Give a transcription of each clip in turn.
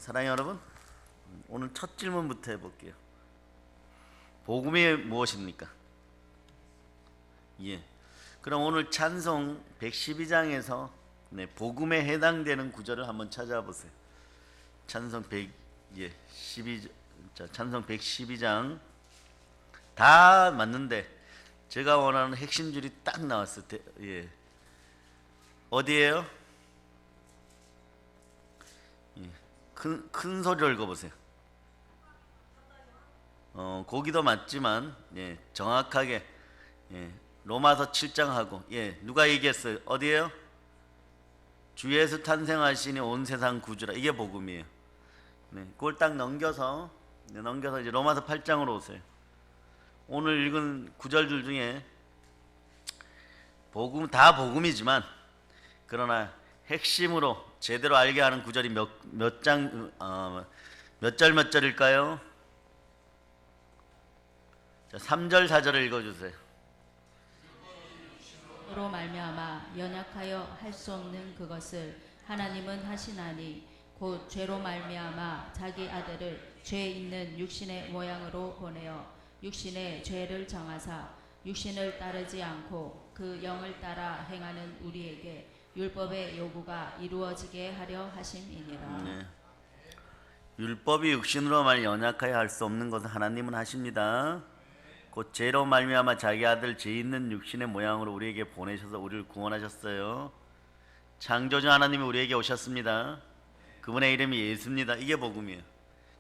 사랑하는 여러분, 오늘 첫 질문부터 해볼게요. 복음이 무엇입니까? 예. 그럼 오늘 찬송 112장에서 복음에 해당되는 구절을 한번 찾아보세요. 찬송 112장 다 맞는데 제가 원하는 핵심 줄이 딱 나왔을 때, 예. 어디에요? 예. 큰 소리로 읽어보세요. 거기도 맞지만, 예, 정확하게, 예, 로마서 7장하고, 예, 누가 얘기했어요? 어디에요? 주 예수 탄생하시니 온 세상 구주라. 이게 복음이에요. 네, 그걸 딱 넘겨서 이제 로마서 8장으로 오세요. 오늘 읽은 구절들 중에 복음 다 복음이지만 그러나 핵심으로 제대로 알게 하는 구절이 몇 절 몇 절일까요? 자, 3절 4절을 읽어주세요. 로 말미암아 연약하여 할 수 없는 그것을 하나님은 하시나니 곧 죄로 말미암아 자기 아들을 죄 있는 육신의 모양으로 보내어 육신의 죄를 정하사 육신을 따르지 않고 그 영을 따라 행하는 우리에게 율법의 요구가 이루어지게 하려 하심이니라. 네. 율법이 육신으로 말 연약하여 할 수 없는 것은 하나님은 하십니다. 곧 죄로 말미암아 자기 아들 죄 있는 육신의 모양으로 우리에게 보내셔서 우리를 구원하셨어요. 창조주 하나님이 우리에게 오셨습니다. 그분의 이름이 예수입니다. 이게 복음이에요.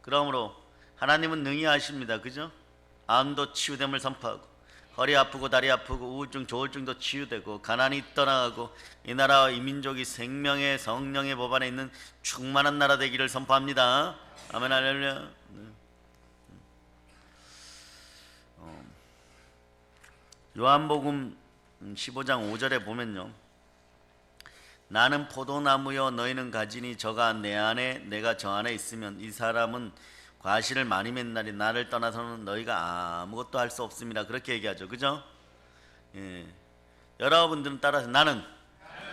그러므로 하나님은 능히 하십니다. 그죠? 암도 치유됨을 선포하고 허리 아프고 다리 아프고 우울증 조울증도 치유되고 가난이 떠나가고 이 나라와 이 민족이 생명의 성령의 법 안에 있는 충만한 나라 되기를 선포합니다. 아멘 할렐루야. 요한복음 15장 5절에 보면요, 나는 포도나무여 너희는 가지니 저가 내 안에 내가 저 안에 있으면 이 사람은 과실을 많이 맺나니 나를 떠나서는 너희가 아무것도 할 수 없습니다. 그렇게 얘기하죠. 그죠? 예. 여러분들은 따라서 나는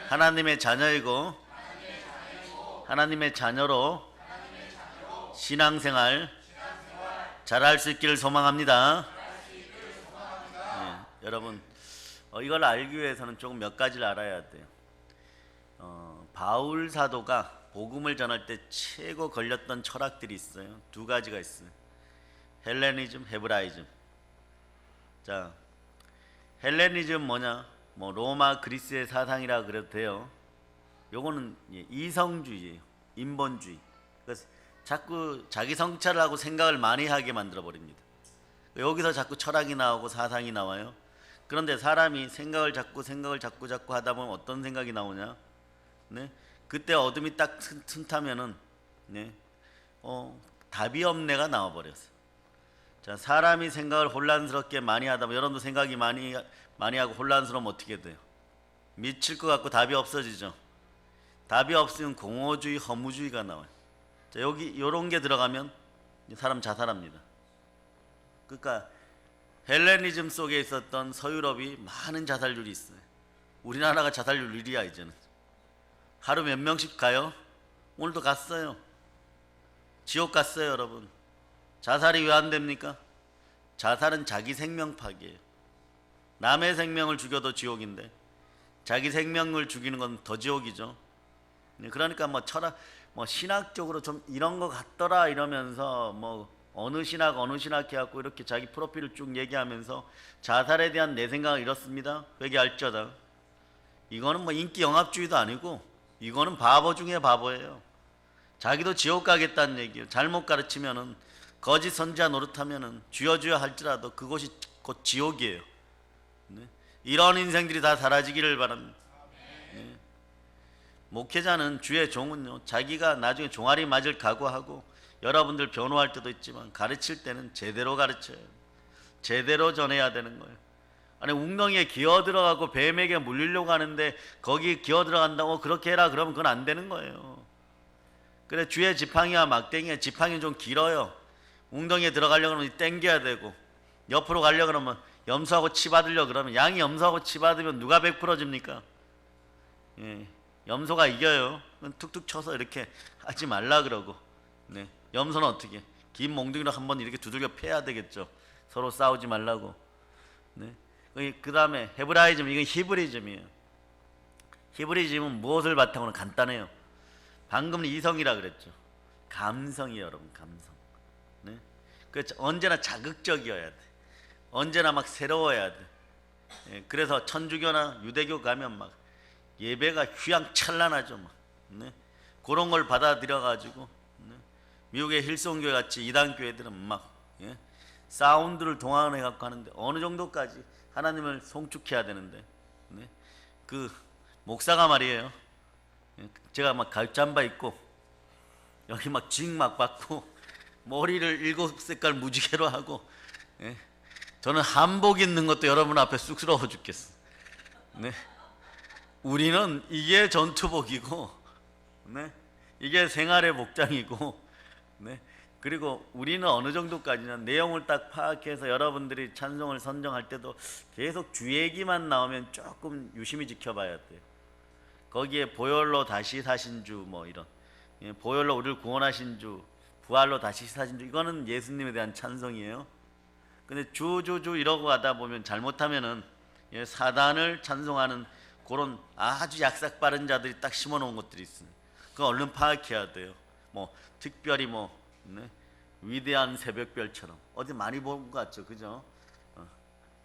하나님의 자녀이고 하나님의 자녀로 신앙생활 잘할 수 있기를 소망합니다. 예. 여러분, 이걸 알기 위해서는 조금 몇 가지를 알아야 돼요. 바울 사도가 복음을 전할 때 최고 걸렸던 철학들이 있어요. 두 가지가 있어요. 헬레니즘, 헤브라이즘. 자, 헬레니즘 뭐냐? 뭐 로마, 그리스의 사상이라 그래도 돼요. 요거는 이성주의예요. 인본주의. 그래서 자꾸 자기 성찰을 하고 생각을 많이 하게 만들어 버립니다. 여기서 자꾸 철학이 나오고 사상이 나와요. 그런데 사람이 생각을 자꾸 하다 보면 어떤 생각이 나오냐? 네? 그때 어둠이 딱 틈타면은 네? 답이 없네가 나와버렸어요. 자, 사람이 생각을 혼란스럽게 많이 하다 보면 여러분도 생각이 많이 하고 혼란스러우면 어떻게 돼요? 미칠 것 같고 답이 없어지죠. 답이 없으면 공허주의, 허무주의가 나와요. 자, 여기 요런 게 들어가면 사람 자살합니다. 그러니까 헬레니즘 속에 있었던 서유럽이 많은 자살률이 있어요. 우리나라가 자살률 1위야 이제는. 하루 몇 명씩 가요? 오늘도 갔어요. 지옥 갔어요, 여러분. 자살이 왜 안 됩니까? 자살은 자기 생명 파기예요. 남의 생명을 죽여도 지옥인데 자기 생명을 죽이는 건 더 지옥이죠. 그러니까 뭐 철학, 뭐 신학적으로 좀 이런 거 같더라 이러면서 뭐 어느 신학 해갖고 이렇게 자기 프로필을 쭉 얘기하면서 자살에 대한 내 생각을 이렇습니다. 회개할지어다. 이거는 뭐 인기 영합주의도 아니고 이거는 바보 중에 바보예요. 자기도 지옥 가겠다는 얘기예요. 잘못 가르치면은 거짓 선지자 노릇하면은 주여 주여 할지라도 그곳이 곧 지옥이에요. 네? 이런 인생들이 다 사라지기를 바랍니다. 네. 목회자는 주의 종은요, 자기가 나중에 종아리 맞을 각오하고 여러분들 변호할 때도 있지만 가르칠 때는 제대로 가르쳐요. 제대로 전해야 되는 거예요. 아니 웅덩이에 기어 들어가고 뱀에게 물리려고 하는데 거기 기어 들어간다고 그렇게 해라 그러면 그건 안 되는 거예요. 그래 주의 지팡이와 막대기에 지팡이 좀 길어요. 웅덩이에 들어가려고 그러면 땡겨야 되고 옆으로 가려고 그러면 염소하고 치받으려고 그러면 양이 염소하고 치받으면 누가 100% 집니까? 예, 염소가 이겨요. 툭툭 쳐서 이렇게 하지 말라 그러고 네. 염소는 어떻게? 긴 몽둥이로 한번 이렇게 두들겨 패야 되겠죠. 서로 싸우지 말라고. 네. 그 다음에 헤브라이즘, 이건 히브리즘이에요. 히브리즘은 무엇을 바탕으로? 간단해요. 방금 이성이라 그랬죠. 감성이에요, 여러분. 감성. 네. 그 언제나 자극적이어야 돼. 언제나 막 새로워야 돼. 예, 그래서 천주교나 유대교 가면 막 예배가 휘황찬란하죠. 막. 네. 그런 걸 받아들여 가지고, 네. 미국의 힐송교회 같이 이단 교회들은 막, 예, 사운드를 동원해 갖고 하는데 어느 정도까지 하나님을 송축해야 되는데, 네. 그 목사가 말이에요. 예, 제가 막 갈잠바 입고 여기 막 징 막 받고 머리를 7색깔 무지개로 하고, 예, 저는 한복 입는 것도 여러분 앞에 쑥스러워 죽겠어. 네. 우리는 이게 전투복이고, 네. 이게 생활의 복장이고, 네. 그리고 우리는 어느 정도까지는 내용을 딱 파악해서 여러분들이 찬송을 선정할 때도 계속 주 얘기만 나오면 조금 유심히 지켜봐야 돼요. 거기에 보혈로 다시 사신 주, 뭐 이런, 예, 보혈로 우리를 구원하신 주, 부활로 다시 사신 주, 이거는 예수님에 대한 찬송이에요. 근데 주주주 이러고 가다 보면 잘못하면은, 예, 사단을 찬송하는 그런 아주 약삭 빠른 자들이 딱 심어놓은 것들이 있어요. 그거 얼른 파악해야 돼요. 뭐 특별히 뭐, 네, 위대한 새벽별처럼 어디 많이 본 것 같죠, 그죠?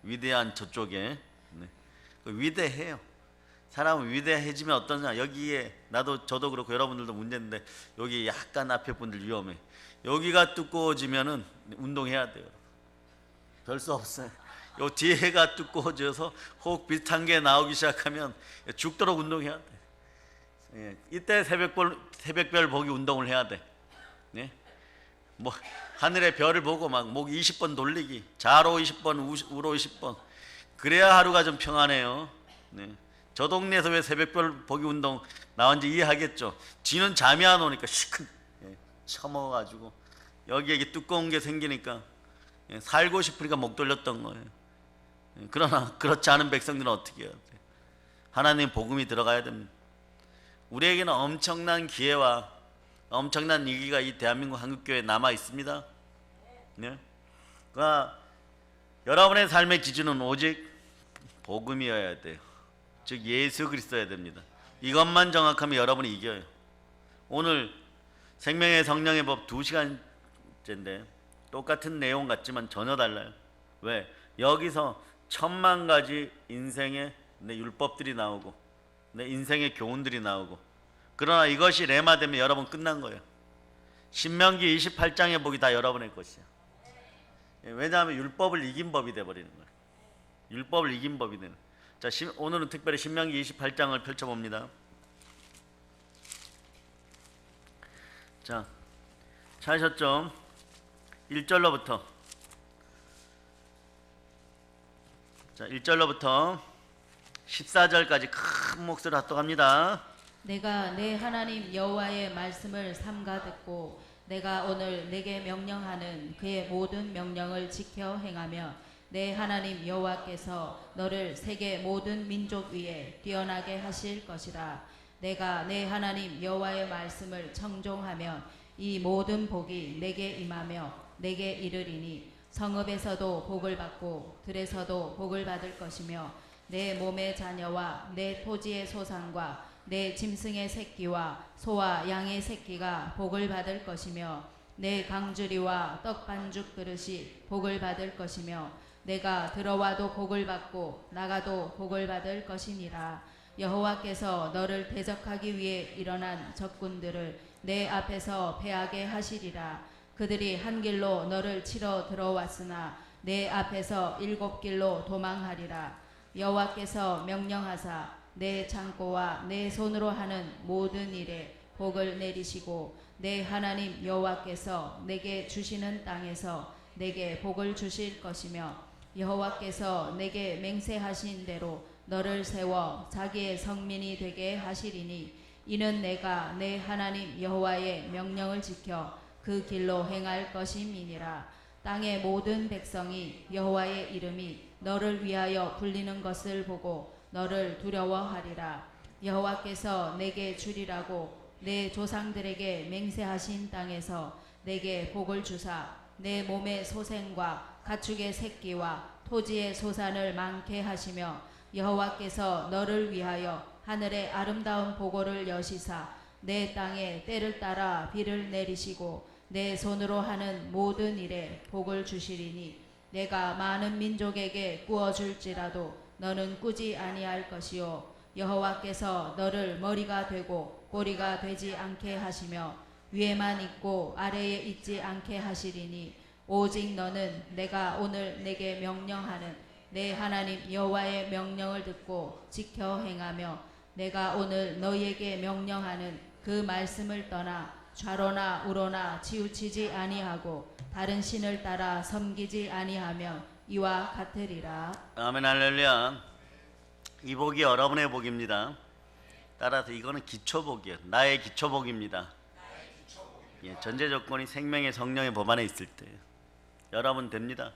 위대한 저쪽에, 네, 위대해요. 사람은 위대해지면 어떠냐? 여기에 저도 그렇고 여러분들도 문제인데 여기 약간 앞에 분들 위험해. 여기가 두꺼워지면은 운동해야 돼요. 별 수 없어요. 요 뒤에가 두꺼워져서 혹 비슷한 게 나오기 시작하면 죽도록 운동해야 돼. 예, 이때 새벽별 보기 운동을 해야 돼. 네? 뭐 하늘의 별을 보고 막 목 20번 돌리기, 좌로 20번, 우로 20번. 그래야 하루가 좀 평안해요. 네. 저 동네에서 왜 새벽별 보기 운동 나온지 이해하겠죠. 쥐는 잠이 안 오니까 시큰, 예, 처먹어가지고 여기에 이게 두꺼운 게 생기니까, 예, 살고 싶으니까 목 돌렸던 거예요. 예, 그러나 그렇지 않은 백성들은 어떻게 해야 돼? 하나님 복음이 들어가야 됩니다. 우리에게는 엄청난 기회와 엄청난 위기가 이 대한민국 한국교회에 남아 있습니다. 네? 그러나 여러분의 삶의 기준은 오직 복음이어야 돼요. 즉 예수 그리스도여야 됩니다. 이것만 정확하면 여러분이 이겨요. 오늘 생명의 성령의 법 2시간째인데 똑같은 내용 같지만 전혀 달라요. 왜? 여기서 1000만 가지 인생의 내 율법들이 나오고 내 인생의 교훈들이 나오고, 그러나 이것이 레마되면 여러분 끝난 거예요. 신명기 28장의 복이 다 여러분의 것이야. 왜냐하면 율법을 이긴 법이 돼버리는 거예요. 율법을 이긴 법이 되는. 자, 오늘은 특별히 신명기 28장을 펼쳐봅니다. 자, 찾으셨죠? 1절로부터, 자, 1절로부터 14절까지 큰 목소리로 합독합니다. 내가 내 하나님 여호와의 말씀을 삼가 듣고 내가 오늘 내게 명령하는 그의 모든 명령을 지켜 행하며 내 하나님 여호와께서 너를 세계 모든 민족 위에 뛰어나게 하실 것이라. 내가 내 하나님 여호와의 말씀을 청종하면 이 모든 복이 내게 임하며 내게 이르리니 성읍에서도 복을 받고 들에서도 복을 받을 것이며 내 몸의 자녀와 내 토지의 소산과 내 짐승의 새끼와 소와 양의 새끼가 복을 받을 것이며 내 강주리와 떡 반죽 그릇이 복을 받을 것이며 내가 들어와도 복을 받고 나가도 복을 받을 것이니라. 여호와께서 너를 대적하기 위해 일어난 적군들을 내 앞에서 패하게 하시리라. 그들이 한 길로 너를 치러 들어왔으나 내 앞에서 7길로 도망하리라. 여호와께서 명령하사 내 창고와 내 손으로 하는 모든 일에 복을 내리시고 내 하나님 여호와께서 내게 주시는 땅에서 내게 복을 주실 것이며 여호와께서 내게 맹세하신 대로 너를 세워 자기의 성민이 되게 하시리니 이는 내가 내 하나님 여호와의 명령을 지켜 그 길로 행할 것임이니라. 땅의 모든 백성이 여호와의 이름이 너를 위하여 불리는 것을 보고 너를 두려워하리라. 여호와께서 내게 주리라고 내 조상들에게 맹세하신 땅에서 내게 복을 주사 내 몸의 소생과 가축의 새끼와 토지의 소산을 많게 하시며 여호와께서 너를 위하여 하늘의 아름다운 보고를 여시사 내 땅에 때를 따라 비를 내리시고 내 손으로 하는 모든 일에 복을 주시리니 내가 많은 민족에게 구워줄지라도 너는 꾸지 아니할 것이요 여호와께서 너를 머리가 되고 꼬리가 되지 않게 하시며 위에만 있고 아래에 있지 않게 하시리니 오직 너는 내가 오늘 내게 명령하는 내 하나님 여호와의 명령을 듣고 지켜 행하며 내가 오늘 너희에게 명령하는 그 말씀을 떠나 좌로나 우로나 치우치지 아니하고 다른 신을 따라 섬기지 아니하면 이와 같으리라. 아멘 할렐루야. 이 복이 여러분의 복입니다. 따라서 이거는 기초복이에요. 나의 기초복입니다. 예, 전제 조건이 생명의 성령의 법 안에 있을 때 여러분 됩니다.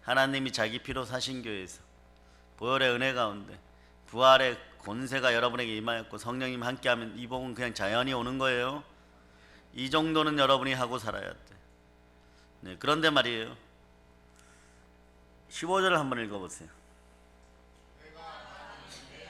하나님이 자기 피로 사신 교회에서 보혈의 은혜 가운데 부활의 권세가 여러분에게 임하였고 성령님 함께하면 이 복은 그냥 자연히 오는 거예요. 이 정도는 여러분이 하고 살아야 돼. 네, 그런데 말이에요. 15절을 한번 읽어보세요.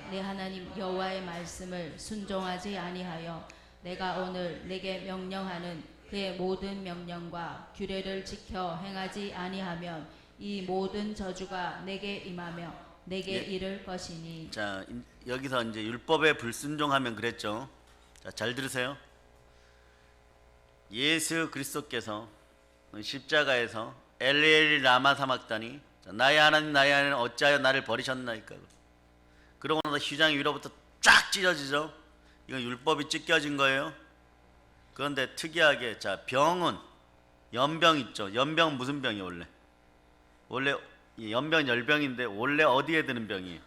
내 하나님 여호와의 말씀을 순종하지 아니하여 내가 오늘 내게 명령하는 그의 모든 명령과 규례를 지켜 행하지 아니하면 이 모든 저주가 내게 임하며 내게 예. 이를 것이니. 자, 여기서 이제 율법에 불순종하면 그랬죠. 자, 잘 들으세요. 예수 그리스도께서 십자가에서 엘리엘리 라마 사막다니 나의 하나님 나의 하나님 어찌하여 나를 버리셨나이까. 그러고 나서 휘장이 위로부터 쫙 찢어지죠. 이건 율법이 찢겨진 거예요. 그런데 특이하게 자 병은 연병 있죠. 연병 무슨 병이에요? 원래 연병 열병인데 원래 어디에 드는 병이에요?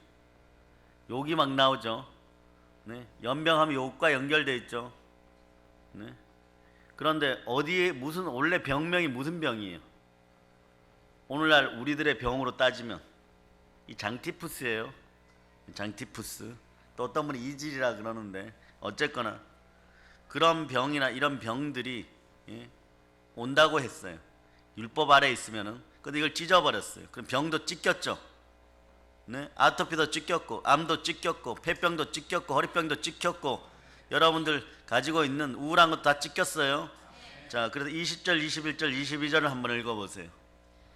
욕이 막 나오죠. 네. 연병하면 욕과 연결돼 있죠. 네. 그런데 어디에 무슨 원래 병명이 무슨 병이에요? 오늘날 우리들의 병으로 따지면 이 장티푸스예요. 장티푸스. 또 어떤 분이 이질이라 그러는데 어쨌거나 그런 병이나 이런 병들이 온다고 했어요. 율법 아래 있으면은. 근데 이걸 찢어버렸어요. 그럼 병도 찢겼죠. 네? 아토피도 찢겼고 암도 찢겼고 폐병도 찢겼고 허리병도 찢겼고 여러분들 가지고 있는 우울한 것도 다 찢겼어요. 자, 그래서 20절, 21절, 22절을 한번 읽어보세요.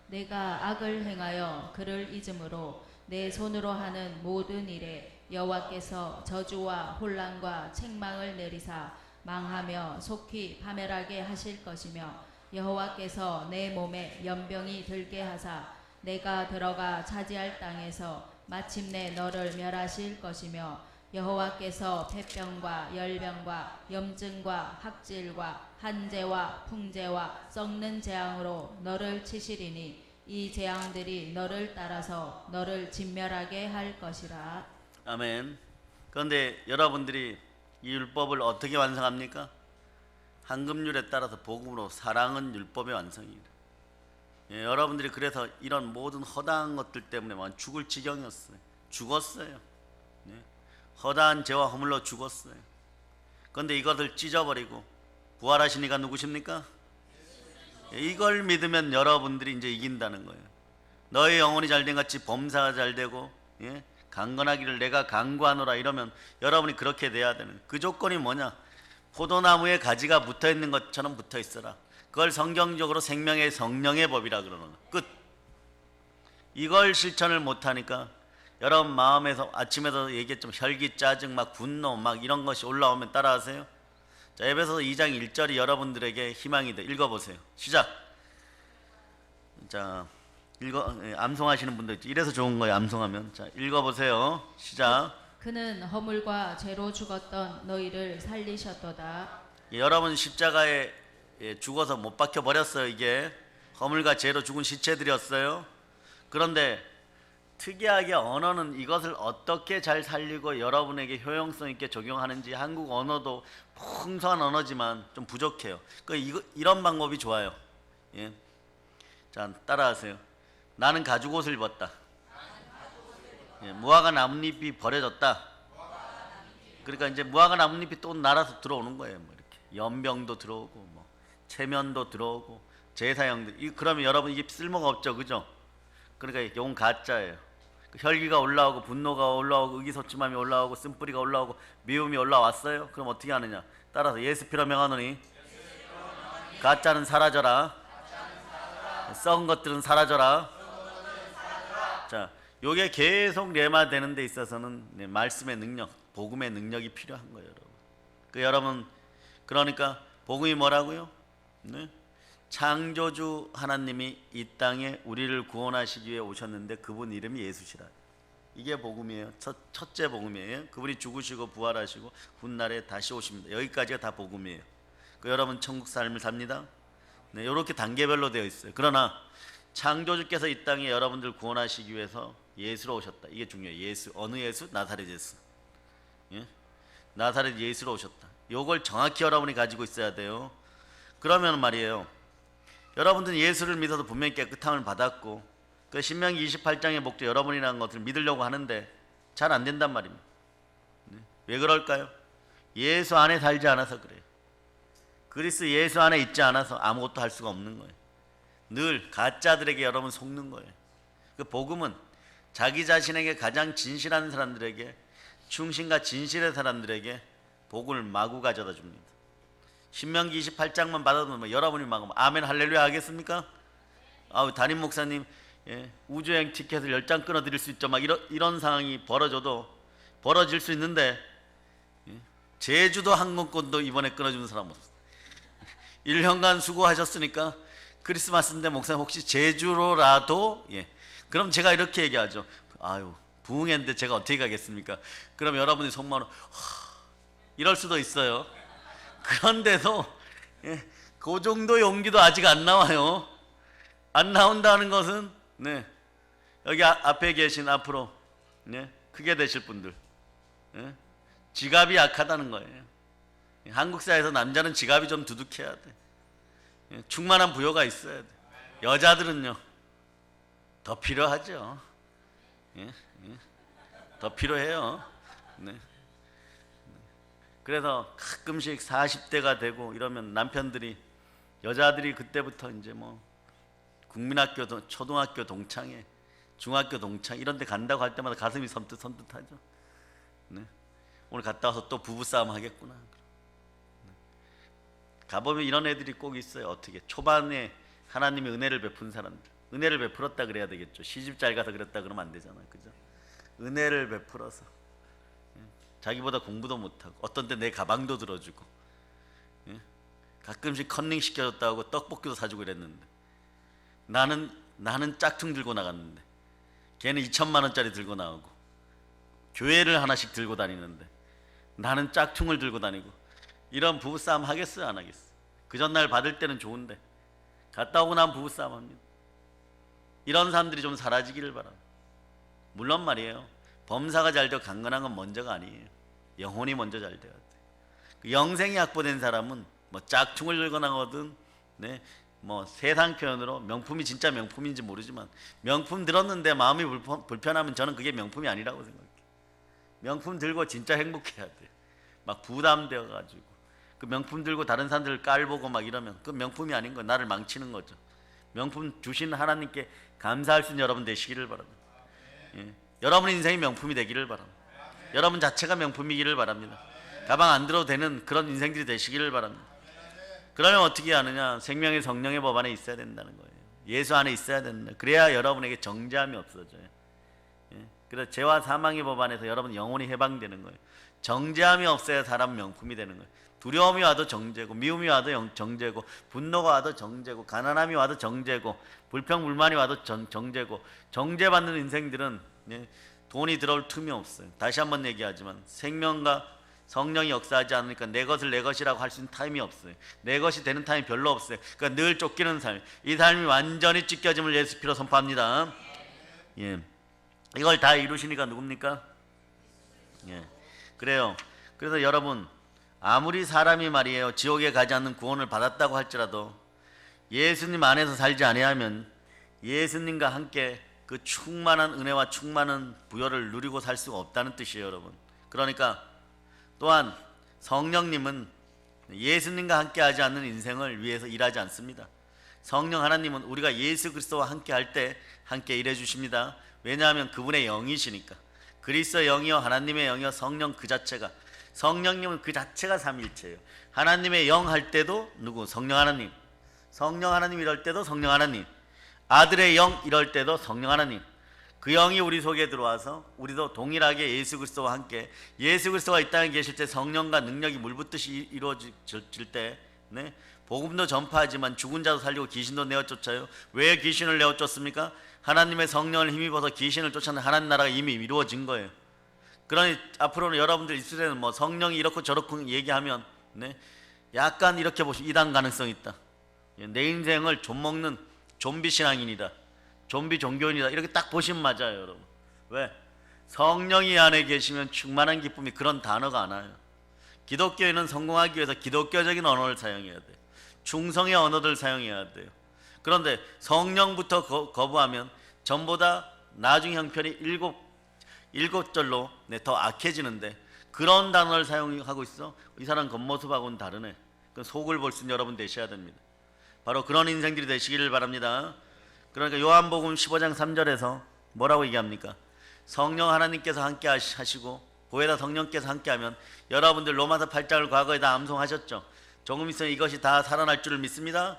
내가 악을 행하여 그를 잊음으로 내 손으로 하는 모든 일에 여호와께서 저주와 혼란과 책망을 내리사 망하며 속히 파멸하게 하실 것이며 여호와께서 내 몸에 연병이 들게 하사 내가 들어가 차지할 땅에서 마침내 너를 멸하실 것이며 여호와께서 폐병과 열병과 염증과 학질과 한재와 풍재와 썩는 재앙으로 너를 치시리니 이 재앙들이 너를 따라서 너를 진멸하게 할 것이라. 아멘. 그런데 여러분들이 이 율법을 어떻게 완성합니까? 황금률에 따라서 복음으로 사랑은 율법의 완성이다. 예, 여러분들이 그래서 이런 모든 허다한 것들 때문에 막 죽을 지경이었어요. 죽었어요. 예, 허다한 죄와 허물로 죽었어요. 그런데 이것을 찢어버리고 부활하신 이가 누구십니까? 예, 이걸 믿으면 여러분들이 이제 이긴다는 거예요. 너의 영혼이 잘된 같이 범사가 잘되고 예? 강건하기를 내가 강구하노라 이러면 여러분이 그렇게 돼야 되는 그 조건이 뭐냐? 포도나무에 가지가 붙어있는 것처럼 붙어있어라. 그걸 성경적으로 생명의 성령의 법이라 그러는 거예요. 끝. 이걸 실천을 못하니까 여러분 마음에서 아침에도 얘기했지만 혈기, 짜증, 막 분노 막 이런 것이 올라오면 따라하세요. 자, 에베소서 2장 1절이 여러분들에게 희망이 돼. 읽어보세요. 시작. 자, 암송하시는 분들 있죠. 이래서 좋은 거예요. 암송하면. 자, 읽어보세요. 시작. 그는 허물과 죄로 죽었던 너희를 살리셨도다. 예, 여러분 십자가에 죽어서 못 박혀 버렸어요. 이게 허물과 죄로 죽은 시체들이었어요. 그런데 특이하게 언어는 이것을 어떻게 잘 살리고 여러분에게 효용성 있게 적용하는지 한국 언어도 풍성한 언어지만 좀 부족해요. 이런 방법이 좋아요. 예. 자, 따라하세요. 나는 가죽옷을 입었다. 예, 무화과 나뭇잎이 버려졌다. 그러니까 이제 무화과 나뭇잎이 또 날아서 들어오는 거예요. 뭐 이렇게 연병도 들어오고 뭐 체면도 들어오고 제사형들. 그러면 여러분 이게 쓸모가 없죠, 그죠? 그러니까 용 가짜예요. 혈기가 올라오고 분노가 올라오고 의기소침함이 올라오고 쓴뿌리가 올라오고 미움이 올라왔어요. 그럼 어떻게 하느냐? 따라서 예수 피로 명하노니 가짜는 사라져라. 썩은 것들은 사라져라. 자, 요게 계속 레마되는 데 있어서는 말씀의 능력, 복음의 능력이 필요한 거예요, 여러분. 여러분, 그러니까 복음이 뭐라고요? 네? 창조주 하나님이 이 땅에 우리를 구원하시기 위해 오셨는데 그분 이름이 예수시라. 이게 복음이에요. 첫째 복음이에요. 그분이 죽으시고 부활하시고 훗날에 다시 오십니다. 여기까지가 다 복음이에요. 여러분 천국 삶을 삽니다. 네, 이렇게 단계별로 되어 있어요. 그러나 창조주께서 이 땅에 여러분들 구원하시기 위해서 예수로 오셨다. 이게 중요해요. 예수, 어느 예수? 나사렛 예수. 예? 나사렛 예수로 오셨다. 요걸 정확히 여러분이 가지고 있어야 돼요. 그러면 말이에요, 여러분들은 예수를 믿어서 분명히 깨끗함을 받았고 그 신명기 28장의 목적 여러분이라는 것을 믿으려고 하는데 잘 안 된단 말입니다. 네? 왜 그럴까요? 예수 안에 살지 않아서 그래요. 그리스도 예수 안에 있지 않아서 아무것도 할 수가 없는 거예요. 늘 가짜들에게 여러분 속는 거예요. 그 복음은 자기 자신에게 가장 진실한 사람들에게, 충신과 진실의 사람들에게 복을 마구 가져다 줍니다. 신명기 28장만 받아도 뭐 여러분이 막 아멘 할렐루야 하겠습니까? 담임 목사님, 예, 우주여행 티켓을 10장 끊어드릴 수 있죠. 막 이런 상황이 벌어질 수 있는데, 예, 제주도 항공권도 이번에 끊어주는 사람 없어. 1년간 수고하셨으니까 크리스마스인데 목사님 혹시 제주로라도, 예, 그럼 제가 이렇게 얘기하죠. 아유, 부흥회인데 제가 어떻게 가겠습니까? 그럼 여러분이 속마음으로 이럴 수도 있어요. 그런데도, 예, 그 정도 용기도 아직 안 나와요. 안 나온다는 것은, 네, 여기 앞에 계신 앞으로, 네, 크게 되실 분들, 예, 지갑이 약하다는 거예요. 한국 사회에서 남자는 지갑이 좀 두둑해야 돼. 예, 충만한 부여가 있어야 돼. 여자들은요 더 필요하죠. 예, 예, 더 필요해요. 네. 그래서 가끔씩 40대가 되고 이러면 남편들이, 여자들이 그때부터 이제 뭐 국민학교, 초등학교 동창회, 중학교 동창 이런 데 간다고 할 때마다 가슴이 섬뜩섬뜩하죠. 네. 오늘 갔다 와서 또 부부싸움 하겠구나. 네. 가보면 이런 애들이 꼭 있어요. 어떻게 초반에 하나님의 은혜를 베푼 사람들, 은혜를 베풀었다 그래야 되겠죠. 시집 잘 가서 그랬다 그러면 안 되잖아요, 그죠? 은혜를 베풀어서 자기보다 공부도 못하고 어떤 때 내 가방도 들어주고, 예? 가끔씩 컨닝 시켜줬다고 떡볶이도 사주고 이랬는데 나는 짝퉁 들고 나갔는데 걔는 2천만 원짜리 들고 나오고 교회를 하나씩 들고 다니는데 나는 짝퉁을 들고 다니고, 이런 부부싸움 하겠어요, 안 하겠어요? 그 전날 받을 때는 좋은데 갔다 오고 나면 부부싸움 합니다. 이런 사람들이 좀 사라지기를 바랍니다. 물론 말이에요, 범사가 잘 되고 강건한 건 먼저가 아니에요. 영혼이 먼저 잘 돼야 돼. 영생이 확보된 사람은 뭐 짝퉁을 들고 나거든, 네, 뭐 세상 표현으로 명품이 진짜 명품인지 모르지만 명품 들었는데 마음이 불편하면 저는 그게 명품이 아니라고 생각해요. 명품 들고 진짜 행복해야 돼. 막 부담되어 가지고 그 명품 들고 다른 사람들을 깔보고 막 이러면 그 명품이 아닌 거예요. 나를 망치는 거죠. 명품 주신 하나님께 감사할 수 있는 여러분 되시기를 바랍니다. 예. 여러분 인생이 명품이 되기를 바랍니다. 여러분 자체가 명품이기를 바랍니다. 가방 안 들어도 되는 그런 인생들이 되시기를 바랍니다. 그러면 어떻게 하느냐? 생명의 성령의 법 안에 있어야 된다는 거예요. 예수 안에 있어야 된다. 그래야 여러분에게 정죄함이 없어져요. 예? 그래서 죄와 사망의 법 안에서 여러분 영혼이 해방되는 거예요. 정죄함이 없어야 사람 명품이 되는 거예요. 두려움이 와도 정죄고, 미움이 와도 정죄고, 분노가 와도 정죄고, 가난함이 와도 정죄고, 불평불만이 와도 정죄고, 정죄받는 인생들은, 예, 돈이 들어올 틈이 없어요. 다시 한번 얘기하지만 생명과 성령이 역사하지 않으니까 내 것을 내 것이라고 할 수 있는 타임이 없어요. 내 것이 되는 타임이 별로 없어요. 그러니까 늘 쫓기는 삶. 이 삶이 완전히 찢겨짐을 예수 피로 선포합니다. 예, 이걸 다 이루시니까 누굽니까? 예, 그래요. 그래서 여러분, 아무리 사람이 말이에요 지옥에 가지 않는 구원을 받았다고 할지라도 예수님 안에서 살지 아니하면 예수님과 함께 그 충만한 은혜와 충만한 부여를 누리고 살 수가 없다는 뜻이에요, 여러분. 그러니까 또한 성령님은 예수님과 함께하지 않는 인생을 위해서 일하지 않습니다. 성령 하나님은 우리가 예수 그리스도와 함께할 때 함께 일해 주십니다. 왜냐하면 그분의 영이시니까. 그리스도의 영이요 하나님의 영이요 성령 그 자체가, 성령님은 그 자체가 삼위일체예요. 하나님의 영 할 때도 누구? 성령 하나님. 성령 하나님 이럴 때도 성령 하나님. 아들의 영 이럴 때도 성령 하나님. 그 영이 우리 속에 들어와서 우리도 동일하게 예수 그리스도와 함께, 예수 그리스도가 이 땅에 계실 때 성령과 능력이 물붓듯이 이루어질 때, 네? 복음도 전파하지만 죽은 자도 살리고 귀신도 내어쫓아요. 왜 귀신을 내어쫓습니까? 하나님의 성령을 힘입어서 귀신을 쫓아내는 하나님 나라가 이미 이루어진 거예요. 그러니 앞으로는 여러분들 있을 때는 뭐 성령이 이렇고 저렇고 얘기하면, 네? 약간 이렇게 보시면 이단 가능성이 있다. 내 인생을 좀먹는 좀비 신앙인이다, 좀비 종교인이다, 이렇게 딱 보시면 맞아요, 여러분. 왜? 성령이 안에 계시면 충만한 기쁨이, 그런 단어가 안 와요. 기독교인은 성공하기 위해서 기독교적인 언어를 사용해야 돼요. 충성의 언어들 사용해야 돼요. 그런데 성령부터 거부하면 전보다 나중 형편이 일곱 절로 더 악해지는데, 그런 단어를 사용하고 있어. 이 사람 겉모습하고는 다르네. 그 속을 볼 수 있는 여러분 되셔야 됩니다. 바로 그런 인생들이 되시기를 바랍니다. 그러니까 요한복음 15장 3절에서 뭐라고 얘기합니까? 성령 하나님께서 함께 하시고 보혜사 성령께서 함께하면, 여러분들 로마서 8장을 과거에 다 암송하셨죠? 조금 있으면 이것이 다 살아날 줄을 믿습니다.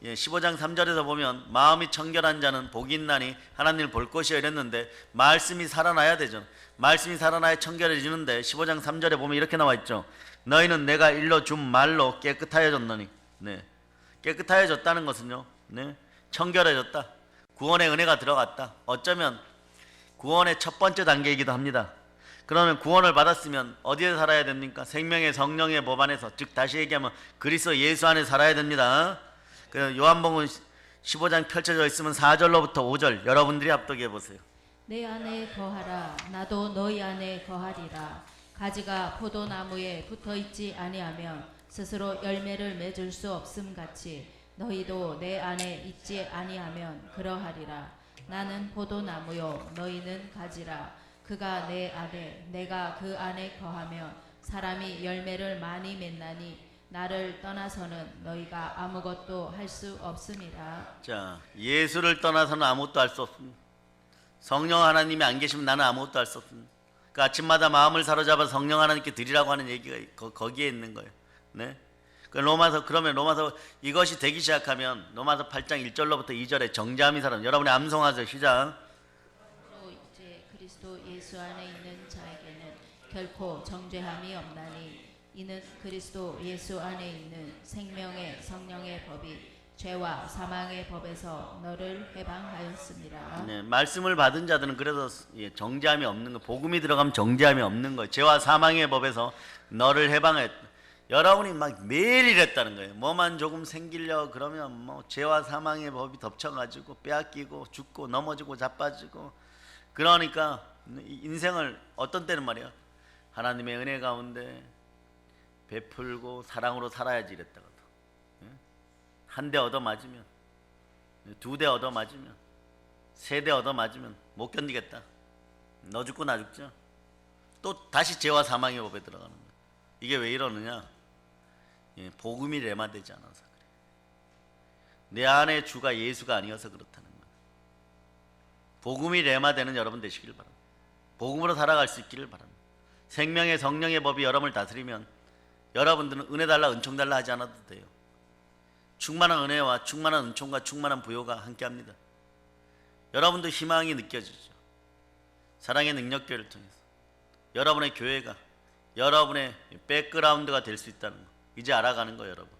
15장 3절에서 보면 마음이 청결한 자는 복이 있나니 하나님을 볼 것이요 이랬는데, 말씀이 살아나야 되죠. 말씀이 살아나야 청결해지는데 15장 3절에 보면 이렇게 나와 있죠. 너희는 내가 일러 준 말로 깨끗하여졌느니. 네. 깨끗하여졌다는 것은요, 네, 청결해졌다, 구원의 은혜가 들어갔다. 어쩌면 구원의 첫 번째 단계이기도 합니다. 그러면 구원을 받았으면 어디에 살아야 됩니까? 생명의 성령의 법 안에서, 즉 다시 얘기하면 그리스도 예수 안에 살아야 됩니다. 그 요한복음 15장 펼쳐져 있으면 4절로부터 5절 여러분들이 합독해 보세요. 내 안에 거하라. 나도 너희 안에 거하리라. 가지가 포도나무에 붙어있지 아니하면 스스로 열매를 맺을 수 없음 같이 너희도 내 안에 있지 아니하면 그러하리라. 나는 포도나무요 너희는 가지라. 그가 내 안에 내가 그 안에 거하면 사람이 열매를 많이 맺나니 나를 떠나서는 너희가 아무것도 할 수 없음이라. 자, 예수를 떠나서는 아무것도 할 수 없습니다. 성령 하나님이 안 계시면 나는 아무것도 할 수 없습니다. 그 아침마다 마음을 사로잡아 성령 하나님께 드리라고 하는 얘기가 거기에 있는 거예요. 네? 그러면 로마서 이것이 되기 시작하면 로마서 8장 1절로부터 2절에 정죄함이 사람, 여러분이 암송하세요. 시작. 또 이제 그리스도 예수 안에 있는 자에게는 결코 정죄함이 없나니 이는 그리스도 예수 안에 있는 생명의 성령의 법이 죄와 사망의 법에서 너를 해방하였습니다. 네, 말씀을 받은 자들은 그래서 정죄함이 없는 거, 복음이 들어가면 정죄함이 없는 거예요. 죄와 사망의 법에서 너를 해방했다. 여러분이 막 매일 이랬다는 거예요. 뭐만 조금 생기려 그러면 뭐 죄와 사망의 법이 덮쳐가지고 빼앗기고 죽고 넘어지고 자빠지고, 그러니까 인생을 어떤 때는 말이야, 하나님의 은혜 가운데 베풀고 사랑으로 살아야지 이랬다거든. 한 대 얻어맞으면, 두 대 얻어맞으면, 세 대 얻어맞으면 못 견디겠다. 너 죽고 나 죽죠. 또 다시 죄와 사망의 법에 들어가는 거야. 이게 왜 이러느냐? 복음이 레마되지 않아서 그래. 내 안에 주가 예수가 아니어서 그렇다는 거야. 복음이 레마되는 여러분 되시길 바랍니다. 복음으로 살아갈 수 있기를 바랍니다. 생명의 성령의 법이 여러분을 다스리면 여러분들은 은혜 달라 은총 달라 하지 않아도 돼요. 충만한 은혜와 충만한 은총과 충만한 부요가 함께합니다. 여러분도 희망이 느껴지죠. 사랑의 능력교회를 통해서 여러분의 교회가 여러분의 백그라운드가 될 수 있다는 거 이제 알아가는 거예요. 여러분,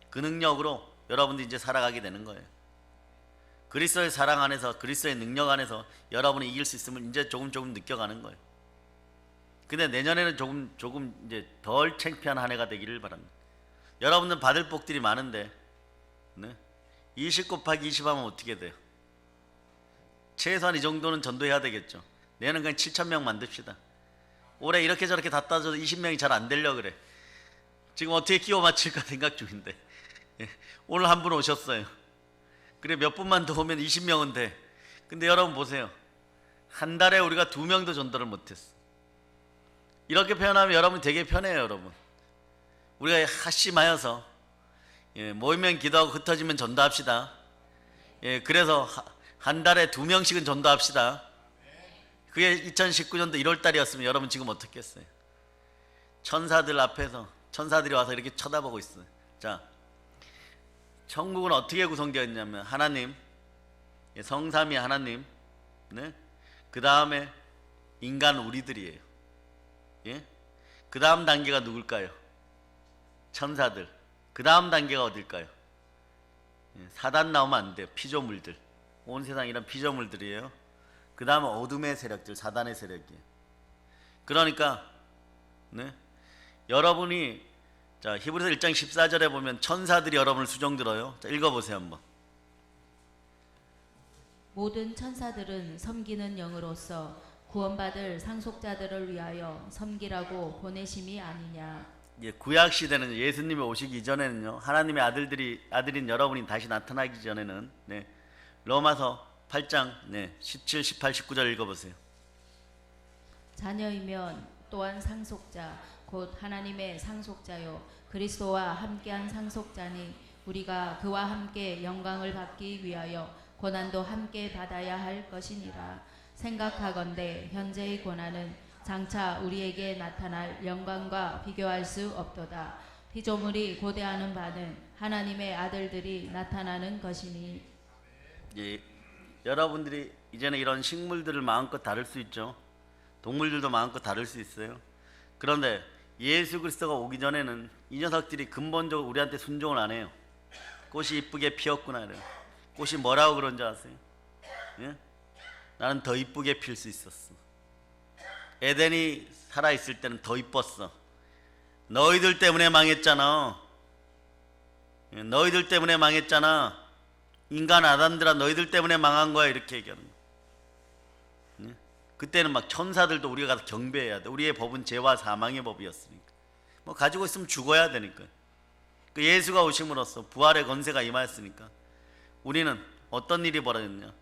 그 능력으로 여러분도 이제 살아가게 되는 거예요. 그리스도의 사랑 안에서, 그리스도의 능력 안에서 여러분이 이길 수 있음을 이제 조금 느껴가는 거예요. 근데 내년에는 조금 이제 덜 창피한 한 해가 되기를 바랍니다. 여러분들 받을 복들이 많은데, 네? 20 곱하기 20 하면 어떻게 돼요? 최소한 이 정도는 전도해야 되겠죠. 내년은 그냥 7,000명 만듭시다. 올해 이렇게 저렇게 다 따져도 20명이 잘 안 되려고 그래. 지금 어떻게 끼워 맞출까 생각 중인데, 오늘 한 분 오셨어요. 그래, 몇 분만 더 오면 20명은 돼. 근데 여러분 보세요. 한 달에 우리가 2명도 전도를 못했어. 이렇게 표현하면 여러분 되게 편해요. 여러분 우리가 하심하여서 모이면 기도하고 흩어지면 전도합시다. 그래서 한 달에 2명씩은 전도합시다. 그게 2019년도 1월달이었으면 여러분 지금 어떻게 했어요? 천사들 앞에서 천사들이 와서 이렇게 쳐다보고 있어요. 자, 천국은 어떻게 구성되어 있냐면 하나님, 성삼위 하나님, 네? 그 다음에 인간 우리들이에요. 예? 그 다음 단계가 누굴까요? 천사들. 그 다음 단계가 어딜까요? 사단 나오면 안 돼요. 피조물들. 온 세상 이런 피조물들이에요. 그 다음은 어둠의 세력들, 사단의 세력이에요. 그러니까 네? 여러분이 자 히브리서 1장 14절에 보면 천사들이 여러분을 수종들어요. 자, 읽어보세요 한번. 모든 천사들은 섬기는 영으로서 구원받을 상속자들을 위하여 섬기라고 보내심이 아니냐. 구약 시대는 예수님이 오시기 이전에는요, 하나님의 아들인 여러분이 다시 나타나기 전에는 네, 로마서 8장 17, 18, 19절 읽어보세요. 자녀이면 또한 상속자 곧 하나님의 상속자요 그리스도와 함께한 상속자니 우리가 그와 함께 영광을 받기 위하여 고난도 함께 받아야 할 것이니라. 생각하건대 현재의 고난은 장차 우리에게 나타날 영광과 비교할 수 없도다. 피조물이 고대하는 바는 하나님의 아들들이 나타나는 것이니. 여러분들이 이제는 이런 식물들을 마음껏 다룰 수 있죠. 동물들도 마음껏 다룰 수 있어요. 그런데 예수 그리스도가 오기 전에는 이 녀석들이 근본적으로 우리한테 순종을 안 해요. 꽃이 이쁘게 피었구나 이래요. 꽃이 뭐라고 그런 줄 아세요? 예? 나는 더 이쁘게 필 수 있었어. 에덴이 살아있을 때는 더 이뻤어. 너희들 때문에 망했잖아. 너희들 때문에 망했잖아. 인간 아담들아 너희들 때문에 망한 거야. 이렇게 얘기하는 거야. 그때는 막 천사들도 우리가 가서 경배해야 돼. 우리의 법은 죄와 사망의 법이었으니까. 뭐 가지고 있으면 죽어야 되니까. 그 예수가 오심으로써 부활의 권세가 임하였으니까 우리는 어떤 일이 벌어졌냐?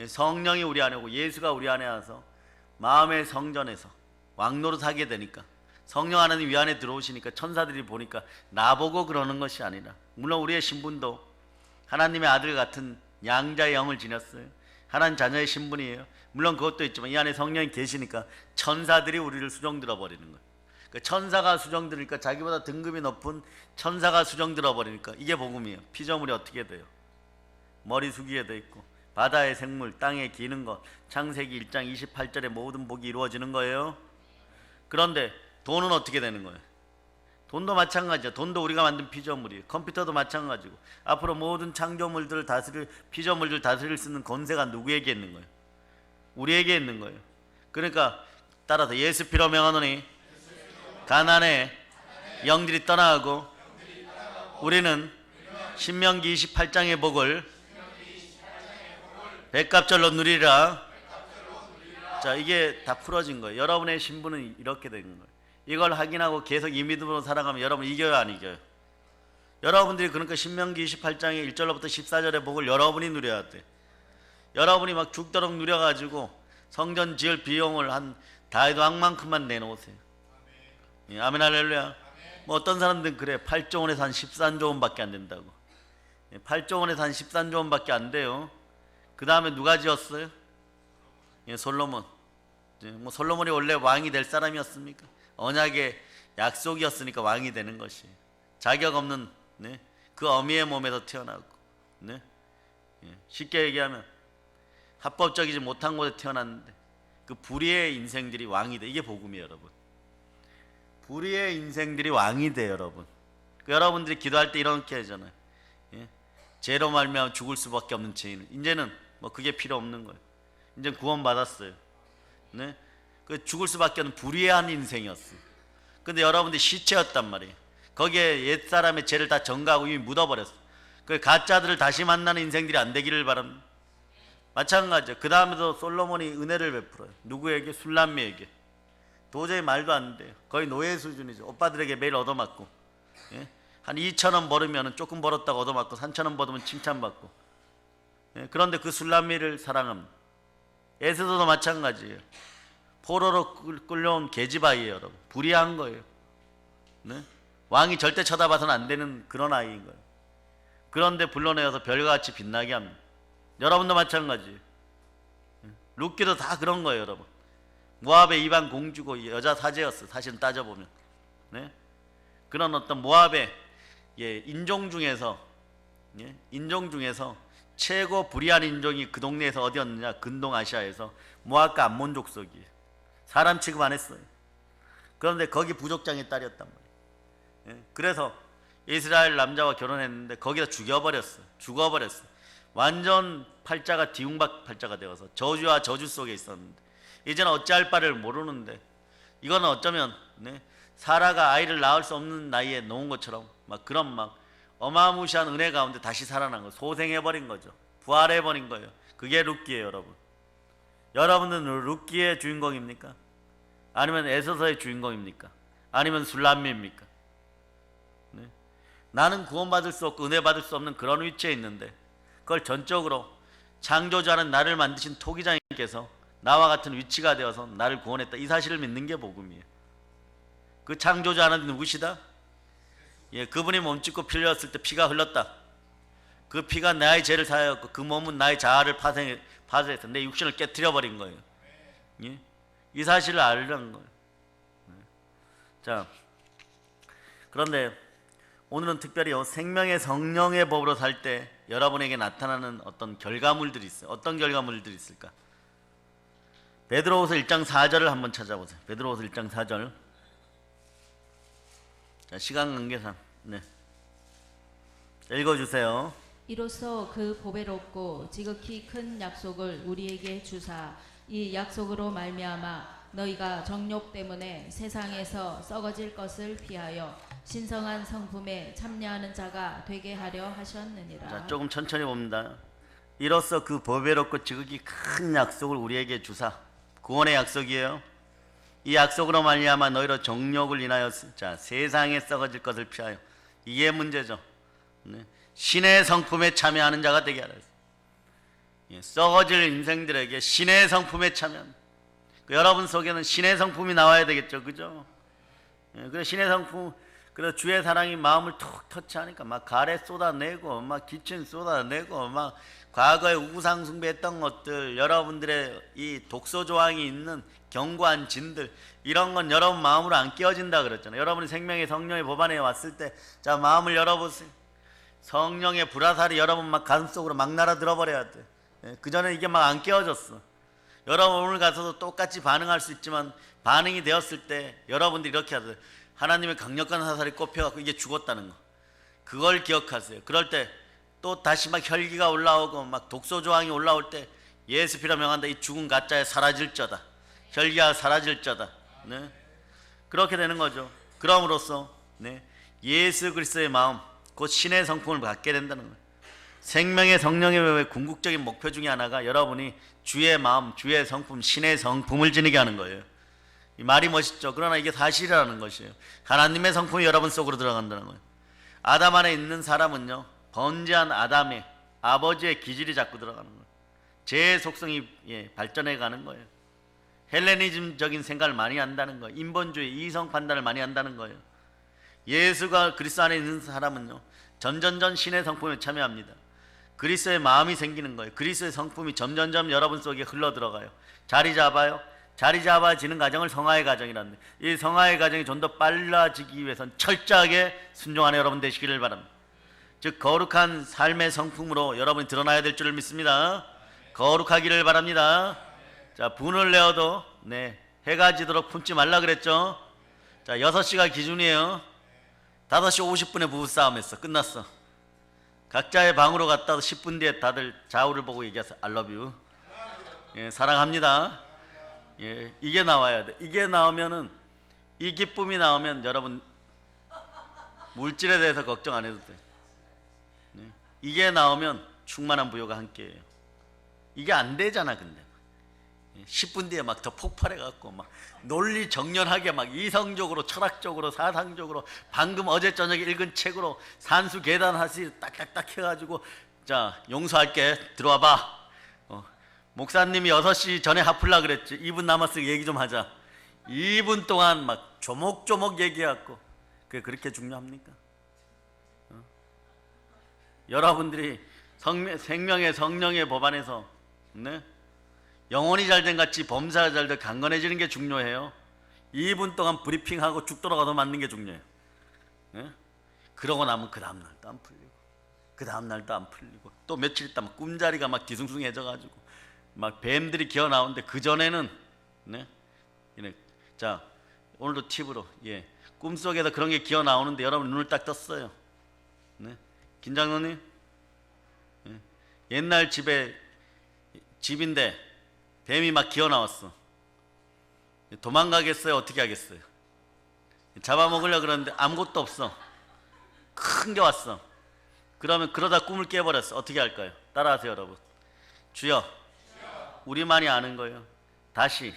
성령이 우리 안에 오고 예수가 우리 안에 와서 마음의 성전에서 왕노릇 하게 되니까 성령 하나님 위 안에 들어오시니까 천사들이 보니까 나보고 그러는 것이 아니라, 물론 우리의 신분도 하나님의 아들 같은 양자의 영을 지녔어요. 하나님 자녀의 신분이에요. 물론 그것도 있지만 이 안에 성령이 계시니까 천사들이 우리를 수종들어 버리는 거예요. 그러니까 천사가 수종들으니까, 자기보다 등급이 높은 천사가 수종들어 버리니까 이게 복음이에요. 피조물이 어떻게 돼요? 머리 숙이게 돼 있고 바다의 생물, 땅에 기는 것, 창세기 1장 28절에 모든 복이 이루어지는 거예요. 그런데 돈은 어떻게 되는 거예요? 돈도 마찬가지죠. 돈도 우리가 만든 피조물이에요. 컴퓨터도 마찬가지고 앞으로 모든 창조물들을 다스릴, 피조물들 다스릴 수 있는 권세가 누구에게 있는 거예요? 우리에게 있는 거예요. 그러니까 따라서 예수 피로 명하노니 가난해 영들이 떠나가고 우리는 신명기 28장의 복을 백갑절로 누리라. 자, 이게 다 풀어진 거예요. 여러분의 신분은 이렇게 되는 거예요. 이걸 확인하고 계속 이 믿음으로 살아가면 여러분 이겨요, 안 이겨요? 여러분들이 그러니까 신명기 28장의 1절로부터 14절의 복을 여러분이 누려야 돼. 여러분이 막 죽도록 누려가지고 성전 지을 비용을 한 다이도 악만큼만 내놓으세요. 아멘, 아멘 할렐루야. 뭐 어떤 사람들은 그래, 8조 원에서 한 13조 원밖에 안 된다고. 8조 원에서 한 13조 원밖에 안 돼요. 그 다음에 누가 지었어요? 솔로몬. 뭐 솔로몬이 원래 왕이 될 사람이었습니까? 언약의 약속이었으니까 왕이 되는 것이에요. 자격 없는 그 어미의 몸에서 태어나고 쉽게 얘기하면 합법적이지 못한 곳에 태어났는데 그 불의의 인생들이 왕이 돼. 이게 복음이에요, 여러분. 불의의 인생들이 왕이 돼, 여러분. 여러분들이 기도할 때 이렇게 하잖아요. 죄로 말미암아 죽을 수밖에 없는 죄인은, 이제는 뭐 그게 필요 없는 거예요. 이제 구원 받았어요. 그 죽을 수밖에 없는 불의한 인생이었어요. 근데 여러분들이 시체였단 말이에요. 거기에 옛 사람의 죄를 다 전가하고 이미 묻어버렸어. 그 가짜들을 다시 만나는 인생들이 안 되기를 바랍니다. 마찬가지죠. 그 다음에도 솔로몬이 은혜를 베풀어요. 누구에게? 술람미에게. 도저히 말도 안 돼요. 거의 노예 수준이죠. 오빠들에게 매일 얻어맞고, 한 2,000원 벌으면 조금 벌었다고 얻어맞고 3,000원 벌으면 칭찬받고. 그런데 그 술람미를 사랑합니다. 에스더도 마찬가지예요. 포로로 끌려온 계집아이예요, 여러분. 불의한 거예요. 네? 왕이 절대 쳐다봐서는 안 되는 그런 아이인 거예요. 그런데 불러내어서 별같이 빛나게 합니다. 여러분도 마찬가지. 룻기도 다 그런 거예요, 여러분. 모압의 이방 공주고 여자 사제였어, 사실은 따져보면. 네? 그런 어떤 모압의 인종 중에서 최고 불의한 인종이 그 동네에서 어디였느냐? 근동아시아에서 모압과 암몬 족속이에요. 사람 취급 안 했어요. 그런데 거기 부족장의 딸이었단 말이에요. 그래서 이스라엘 남자와 결혼했는데 거기다 죽어버렸어. 완전 팔자가 뒤웅박 팔자가 되어서 저주와 저주 속에 있었는데 이제는 어찌할 바를 모르는데, 이거는 어쩌면 사라가 아이를 낳을 수 없는 나이에 놓은 것처럼 막 그런 막 어마무시한 은혜 가운데 다시 살아난 거, 소생해버린 거죠. 부활해버린 거예요. 그게 룻기예요, 여러분. 여러분은 룻기의 주인공입니까? 아니면 에서서의 주인공입니까? 아니면 술람미입니까? 네? 나는 구원받을 수 없고 은혜 받을 수 없는 그런 위치에 있는데, 그걸 전적으로 창조주하는 나를 만드신 토기장님께서 나와 같은 위치가 되어서 나를 구원했다, 이 사실을 믿는 게 복음이에요. 그 창조주하는 누구시다? 그분이 몸짓고 피 흘렸을 때 피가 흘렀다. 그 피가 나의 죄를 사하였고 그 몸은 나의 자아를 파쇄해서 내 육신을 깨트려 버린 거예요. 이 사실을 알려는 거예요. 자, 그런데 오늘은 특별히 생명의 성령의 법으로 살 때 여러분에게 나타나는 어떤 결과물들이 있어요. 어떤 결과물들이 있을까? 베드로후서 1장 4절을 한번 찾아보세요. 베드로후서 1장 4절. 자, 시간 관계상 읽어주세요. 이로써 그 보배롭고 지극히 큰 약속을 우리에게 주사 이 약속으로 말미암아 너희가 정욕 때문에 세상에서 썩어질 것을 피하여 신성한 성품에 참여하는 자가 되게 하려 하셨느니라. 자, 조금 천천히 봅니다. 이로써 그 보배롭고 지극히 큰 약속을 우리에게 주사, 구원의 약속이에요. 이 약속으로 말미암아 너희로 정욕을 인하여 세상에 썩어질 것을 피하여, 이게 문제죠. 신의 성품에 참여하는 자가 되게 하라. 썩어질 인생들에게 신의 성품에 참여하는, 여러분 속에는 신의 성품이 나와야 되겠죠, 그죠? 그래서 신의 성품, 그래서 주의 사랑이 마음을 툭 터치하니까 막 가래 쏟아내고 막 기침 쏟아내고 막 과거에 우상 숭배했던 것들, 여러분들의 이 독소 조항이 있는 견고한 진들, 이런 건 여러분 마음으로 안 깨어진다 그랬잖아요. 여러분이 생명의 성령의 법안에 왔을 때, 자, 마음을 열어보세요. 성령의 불화살이 여러분 막 가슴속으로 막 날아 들어버려야 돼. 그 전에 이게 막 안 깨어졌어. 여러분 오늘 가서도 똑같이 반응할 수 있지만, 반응이 되었을 때 여러분들이 이렇게 하세요. 하나님의 강력한 화살이 꼽혀갖고 이게 죽었다는 거, 그걸 기억하세요. 그럴 때 또 다시 막 혈기가 올라오고 막 독소 조항이 올라올 때 예수 피로 명한다. 이 죽은 가짜에 사라질 자다. 혈기가 사라질 자다. 그렇게 되는 거죠. 그럼으로써 예수 그리스도의 마음, 곧 신의 성품을 갖게 된다는 거예요. 생명의 성령의 궁극적인 목표 중에 하나가 여러분이 주의 마음, 주의 성품, 신의 성품을 지니게 하는 거예요. 이 말이 멋있죠. 그러나 이게 사실이라는 것이에요. 하나님의 성품이 여러분 속으로 들어간다는 거예요. 아담 안에 있는 사람은요, 번제한 아담의 아버지의 기질이 자꾸 들어가는 거예요. 제 속성이 발전해 가는 거예요. 헬레니즘적인 생각을 많이 한다는 거예요. 인본주의, 이성 판단을 많이 한다는 거예요. 예수가 그리스도 안에 있는 사람은요, 전전전 신의 성품에 참여합니다. 그리스도의 마음이 생기는 거예요. 그리스도의 성품이 점점점 여러분 속에 흘러 들어가요. 자리 잡아요. 자리 잡아지는 과정을 성화의 과정이라는데, 이 성화의 과정이 좀 더 빨라지기 위해서는 철저하게 순종하는 여러분 되시기를 바랍니다. 즉 거룩한 삶의 성품으로 여러분이 드러나야 될 줄을 믿습니다. 거룩하기를 바랍니다. 자, 분을 내어도 해가 지도록 품지 말라 그랬죠. 자, 6시가 기준이에요. 5시 50분에 부부싸움 했어. 끝났어. 각자의 방으로 갔다 10분 뒤에 다들 좌우를 보고 얘기하세요. I love you. 사랑합니다. 이게 나와야 돼. 이게 나오면은, 이 기쁨이 나오면 여러분 물질에 대해서 걱정 안 해도 돼. 이게 나오면 충만한 부요가 함께해요. 이게 안 되잖아. 근데 10분 뒤에 막 더 폭발해갖고 막 논리 정연하게 막 이성적으로, 철학적으로, 사상적으로, 방금 어제 저녁에 읽은 책으로 산수 계단 하시 딱딱딱 해가지고, 자, 용서할게, 들어와봐. 목사님이 6시 전에 하플라 그랬지. 2분 남았으니 얘기 좀 하자. 2분 동안 막 조목조목 얘기해갖고 그게 그렇게 중요합니까? 여러분들이 생명의 성령의 법안에서 네? 영혼이 잘된 같이 범사가 잘돼 강건해지는 게 중요해요. 2분 동안 브리핑하고 죽 돌아가서 맞는 게 중요해요. 네? 그러고 나면 그 다음 날도 안 풀리고 그 다음 날도 안 풀리고 또 며칠 있다 막 꿈자리가 막 뒤숭숭해져가지고 막 뱀들이 기어 나오는데 그 전에는 네? 자 오늘도 팁으로 꿈속에서 그런 게 기어 나오는데 여러분 눈을 딱 떴어요. 네? 김장로님 옛날 집인데 뱀이 막 기어 나왔어. 도망가겠어요? 어떻게 하겠어요? 잡아먹으려고 그러는데 아무것도 없어. 큰 게 왔어. 그러면 그러다 꿈을 깨버렸어. 어떻게 할까요? 따라하세요 여러분. 주여 우리만이 아는 거예요. 다시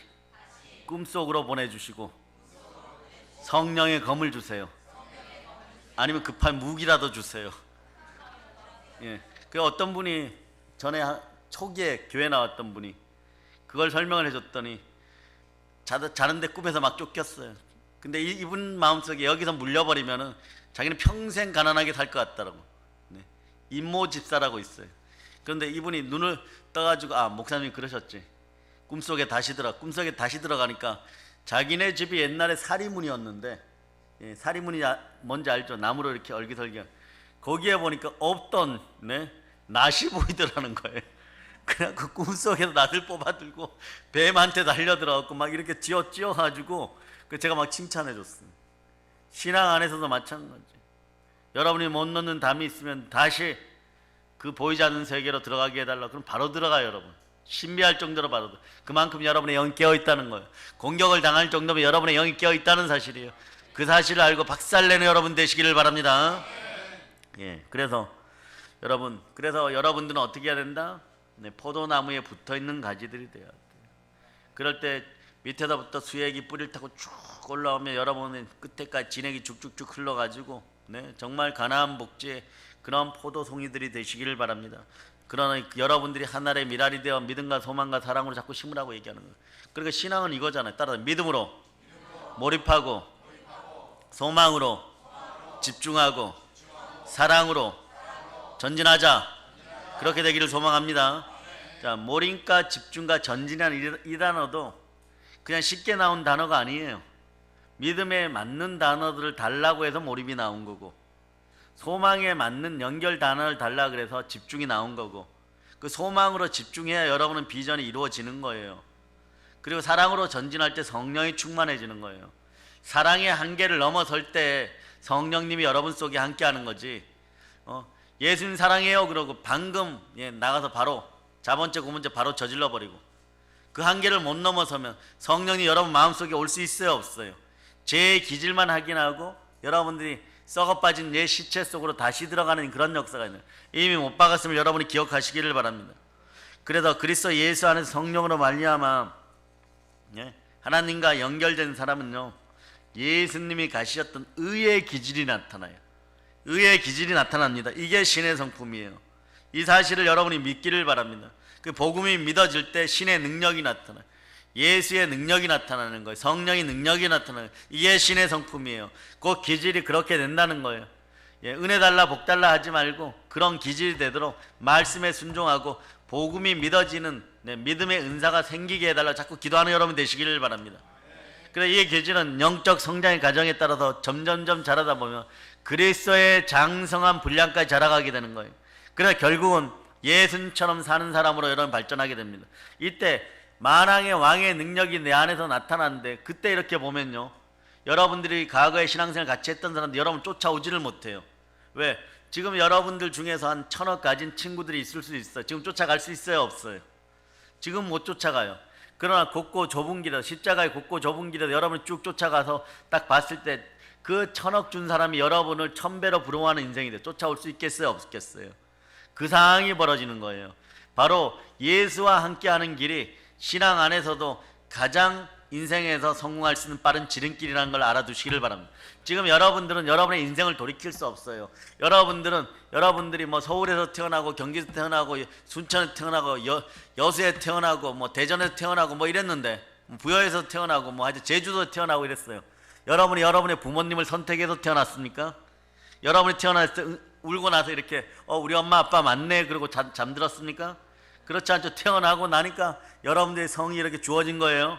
꿈속으로 보내주시고 성령의 검을 주세요. 아니면 급한 무기라도 주세요. 그 어떤 분이 전에 초기에 교회 나왔던 분이 그걸 설명을 해줬더니 자는데 꿈에서 막 쫓겼어요. 근데 이분 마음속에 여기서 물려버리면은 자기는 평생 가난하게 살 것 같더라고. 네. 임모집사라고 있어요. 그런데 이분이 눈을 떠가지고 목사님이 그러셨지. 꿈속에 다시 들어가니까 자기네 집이 옛날에 사리문이었는데 사리문이 뭔지 알죠? 나무로 이렇게 얼기설기. 거기에 보니까 없던 낫이 보이더라는 거예요. 그냥 그 꿈속에서 낫을 뽑아들고 뱀한테 달려들어갖고 막 이렇게 찧어가지고 제가 막 칭찬해줬어요. 신앙 안에서도 마찬가지. 여러분이 못 넣는 담이 있으면 다시 그 보이지 않는 세계로 들어가게 해달라. 그럼 바로 들어가요 여러분. 신비할 정도로 바로. 그만큼 여러분의 영이 깨어있다는 거예요. 공격을 당할 정도면 여러분의 영이 깨어있다는 사실이에요. 그 사실을 알고 박살내는 여러분 되시기를 바랍니다. 그래서 여러분들은 어떻게 해야 된다? 포도나무에 붙어있는 가지들이 돼야 돼요. 그럴 때 밑에서부터 수액이 뿌리를 타고 쭉 올라오면 여러분은 끝에까지 진액이 쭉쭉쭉 흘러가지고 정말 가나안 복지의 그런 포도송이들이 되시기를 바랍니다. 그러나 여러분들이 하늘의 미랄이 되어 믿음과 소망과 사랑으로 자꾸 심으라고 얘기하는 거예요. 그러니까 신앙은 이거잖아요. 따라서 믿음으로 몰입하고 소망으로 집중하고 사랑으로 전진하자. 그렇게 되기를 소망합니다. 자, 몰입과 집중과 전진이라는 이 단어도 그냥 쉽게 나온 단어가 아니에요. 믿음에 맞는 단어들을 달라고 해서 몰입이 나온 거고, 소망에 맞는 연결 단어를 달라 그래서 집중이 나온 거고, 그 소망으로 집중해야 여러분은 비전이 이루어지는 거예요. 그리고 사랑으로 전진할 때 성령이 충만해지는 거예요. 사랑의 한계를 넘어설 때 성령님이 여러분 속에 함께하는 거지. 예수님 사랑해요 그러고 방금 나가서 바로 자번째 고번째 바로 저질러 버리고 그 한계를 못 넘어서면 성령이 여러분 마음속에 올 수 있어요 없어요? 죄의 기질만 확인하고 여러분들이 썩어빠진 내 시체 속으로 다시 들어가는 그런 역사가 있는, 이미 못 박았음을 여러분이 기억하시기를 바랍니다. 그래서 그리스도 예수 안에서 성령으로 말미암아 하나님과 연결된 사람은요 예수님이 가시셨던 의의 기질이 나타나요. 의의 기질이 나타납니다. 이게 신의 성품이에요. 이 사실을 여러분이 믿기를 바랍니다. 그 복음이 믿어질 때 신의 능력이 나타나요. 예수의 능력이 나타나는 거예요. 성령의 능력이 나타나요. 이게 신의 성품이에요. 그 기질이 그렇게 된다는 거예요. 은혜 달라 복 달라 하지 말고 그런 기질이 되도록 말씀에 순종하고 복음이 믿어지는 믿음의 은사가 생기게 해달라 자꾸 기도하는 여러분 되시기를 바랍니다. 그래서 이 기질은 영적 성장의 과정에 따라서 점점점 자라다 보면 그리스도의 장성한 분량까지 자라가게 되는 거예요. 그래서 결국은 예수님처럼 사는 사람으로 여러분 발전하게 됩니다. 이때 만왕의 왕의 능력이 내 안에서 나타나는데, 그때 이렇게 보면요 여러분들이 과거에 신앙생활 같이 했던 사람들 여러분 쫓아오지를 못해요. 왜? 지금 여러분들 중에서 한 1000억 가진 친구들이 있을 수 있어요. 지금 쫓아갈 수 있어요 없어요? 지금 못 쫓아가요. 그러나 좁고 좁은 길에서, 십자가의 좁고 좁은 길에서 여러분이 쭉 쫓아가서 딱 봤을 때 그 1000억 준 사람이 여러분을 1000배로 부러워하는 인생이 돼. 쫓아올 수 있겠어요 없겠어요? 그 상황이 벌어지는 거예요. 바로 예수와 함께하는 길이 신앙 안에서도 가장 인생에서 성공할 수 있는 빠른 지름길이라는 걸 알아두시기를 바랍니다. 지금 여러분들은 여러분의 인생을 돌이킬 수 없어요. 여러분들이 뭐 서울에서 태어나고 경기에서 태어나고 순천에서 태어나고 여수에 태어나고 뭐 대전에서 태어나고 뭐 이랬는데, 부여에서 태어나고 뭐 하여튼 제주도에 태어나고 이랬어요. 여러분이 여러분의 부모님을 선택해서 태어났습니까? 여러분이 태어났을 때 울고 나서 이렇게 우리 엄마 아빠 맞네 그러고 잠들었습니까? 그렇지 않죠. 태어나고 나니까 여러분들의 성이 이렇게 주어진 거예요.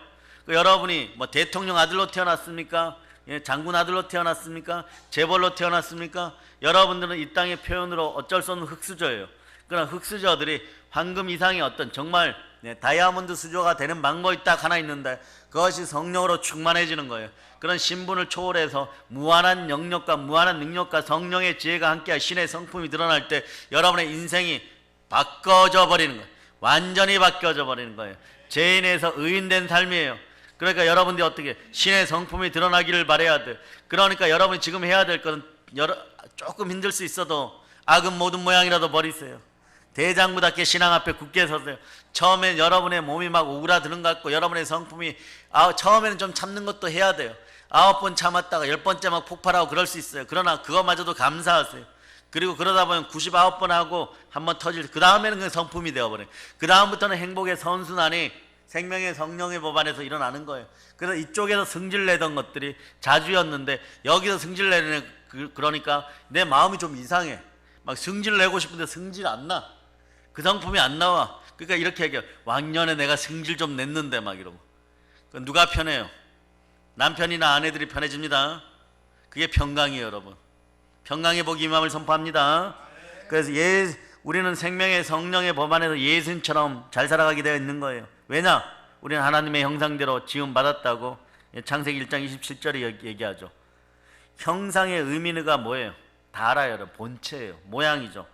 여러분이 뭐 대통령 아들로 태어났습니까? 예, 장군 아들로 태어났습니까? 재벌로 태어났습니까? 여러분들은 이 땅의 표현으로 어쩔 수 없는 흙수저예요. 그러나 흙수저들이 황금 이상의 어떤 정말 다이아몬드 수저가 되는 방법이 딱 하나 있는데, 그것이 성령으로 충만해지는 거예요. 그런 신분을 초월해서 무한한 영역과 무한한 능력과 성령의 지혜가 함께한 신의 성품이 드러날 때 여러분의 인생이 바꿔져 버리는 거예요. 완전히 바뀌어져 버리는 거예요. 죄인에서 의인된 삶이에요. 그러니까 여러분들이 어떻게 신의 성품이 드러나기를 바라야 돼. 그러니까 여러분이 지금 해야 될 것은 조금 힘들 수 있어도 악은 모든 모양이라도 버리세요. 대장부답게 신앙 앞에 굳게 서세요. 처음엔 여러분의 몸이 막 오그라드는 것 같고 여러분의 성품이 처음에는 좀 참는 것도 해야 돼요. 9번 참았다가 10번째 막 폭발하고 그럴 수 있어요. 그러나 그것마저도 감사하세요. 그리고 그러다 보면 99번 하고 한번 터질 때 그 다음에는 그 성품이 되어버려요. 그 다음부터는 행복의 선순환이 생명의 성령의 법 안에서 일어나는 거예요. 그래서 이쪽에서 승질내던 것들이 자주였는데 여기서 승질내는 그러니까 내 마음이 좀 이상해. 막 승질내고 싶은데 승질 안 나. 그 성품이 안 나와. 그러니까 이렇게 얘기해요. 왕년에 내가 승질 좀 냈는데 막 이러고. 누가 편해요? 남편이나 아내들이 편해집니다. 그게 평강이에요, 여러분. 평강의 복이 임함을 선포합니다. 그래서 우리는 생명의 성령의 법 안에서 예수님처럼 잘 살아가게 되어 있는 거예요. 왜냐? 우리는 하나님의 형상대로 지음 받았다고 창세기 1장 27절에 얘기하죠. 형상의 의미가 뭐예요? 다 알아요, 여러분. 본체예요. 모양이죠.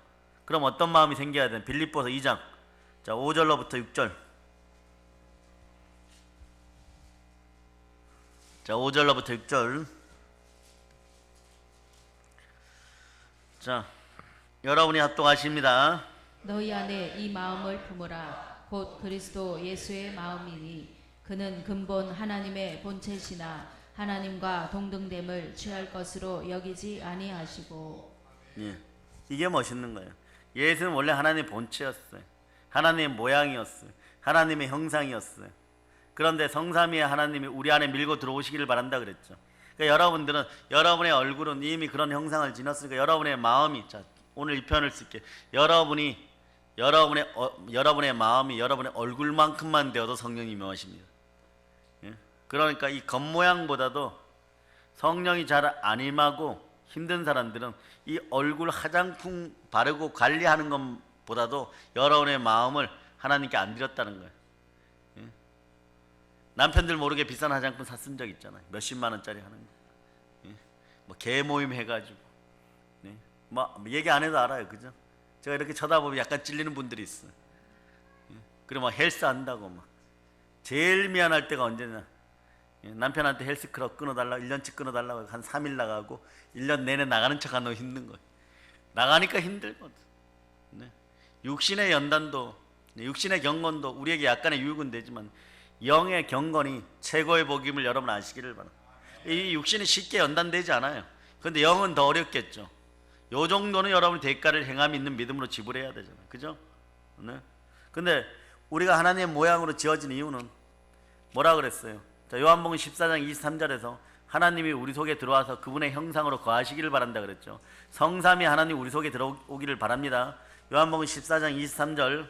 그럼 어떤 마음이 생겨야 되는? 빌립보서 2장 자 5절로부터 6절. 자 5절로부터 6절. 자 여러분이 합독하십니다. 너희 안에 이 마음을 품으라. 곧 그리스도 예수의 마음이니 그는 근본 하나님의 본체시나 하나님과 동등됨을 취할 것으로 여기지 아니하시고. 예, 이게 멋있는 거예요. 예수는 원래 하나님의 본체였어요. 하나님의 모양이었어요. 하나님의 형상이었어요. 그런데 성삼위의 하나님이 우리 안에 밀고 들어오시기를 바란다 그랬죠. 그러니까 여러분들은 여러분의 얼굴은 이미 그런 형상을 지녔으니까 여러분의 마음이, 자 오늘 이 표현을 쓸게. 여러분의 마음이 여러분의 얼굴만큼만 되어도 성령이 임하십니다. 예? 그러니까 이 겉모양보다도 성령이 잘 안 임하고 힘든 사람들은 이 얼굴 화장품 바르고 관리하는 것보다도 여러분의 마음을 하나님께 안 드렸다는 거예요. 예? 남편들 모르게 비싼 화장품 샀은 적 있잖아요. 몇십만 원짜리 하는 거. 예? 뭐 개모임 해가지고. 예? 뭐 얘기 안 해도 알아요, 그죠? 제가 이렇게 쳐다보면 약간 찔리는 분들이 있어요. 예? 그리고 막 헬스 한다고 막. 제일 미안할 때가 언제냐? 남편한테 헬스클럽 끊어달라고 1년치 끊어달라고 한 3일 나가고 1년 내내 나가는 척 하는 거 힘든 거예요. 나가니까 힘들거든. 네. 육신의 연단도, 육신의 경건도 우리에게 약간의 유익은 되지만 영의 경건이 최고의 복임을 여러분 아시기를 바랍니다. 이 육신이 쉽게 연단되지 않아요. 그런데 영은 더 어렵겠죠. 요 정도는 여러분 대가를 행함이 있는 믿음으로 지불해야 되잖아요. 그죠? 네. 근데 우리가 하나님의 모양으로 지어진 이유는 뭐라 그랬어요? 자, 요한복음 14장 23절에서 하나님이 우리 속에 들어와서 그분의 형상으로 거하시기를 바란다 그랬죠. 성삼위 하나님 우리 속에 들어오기를 바랍니다. 요한복음 14장 23절.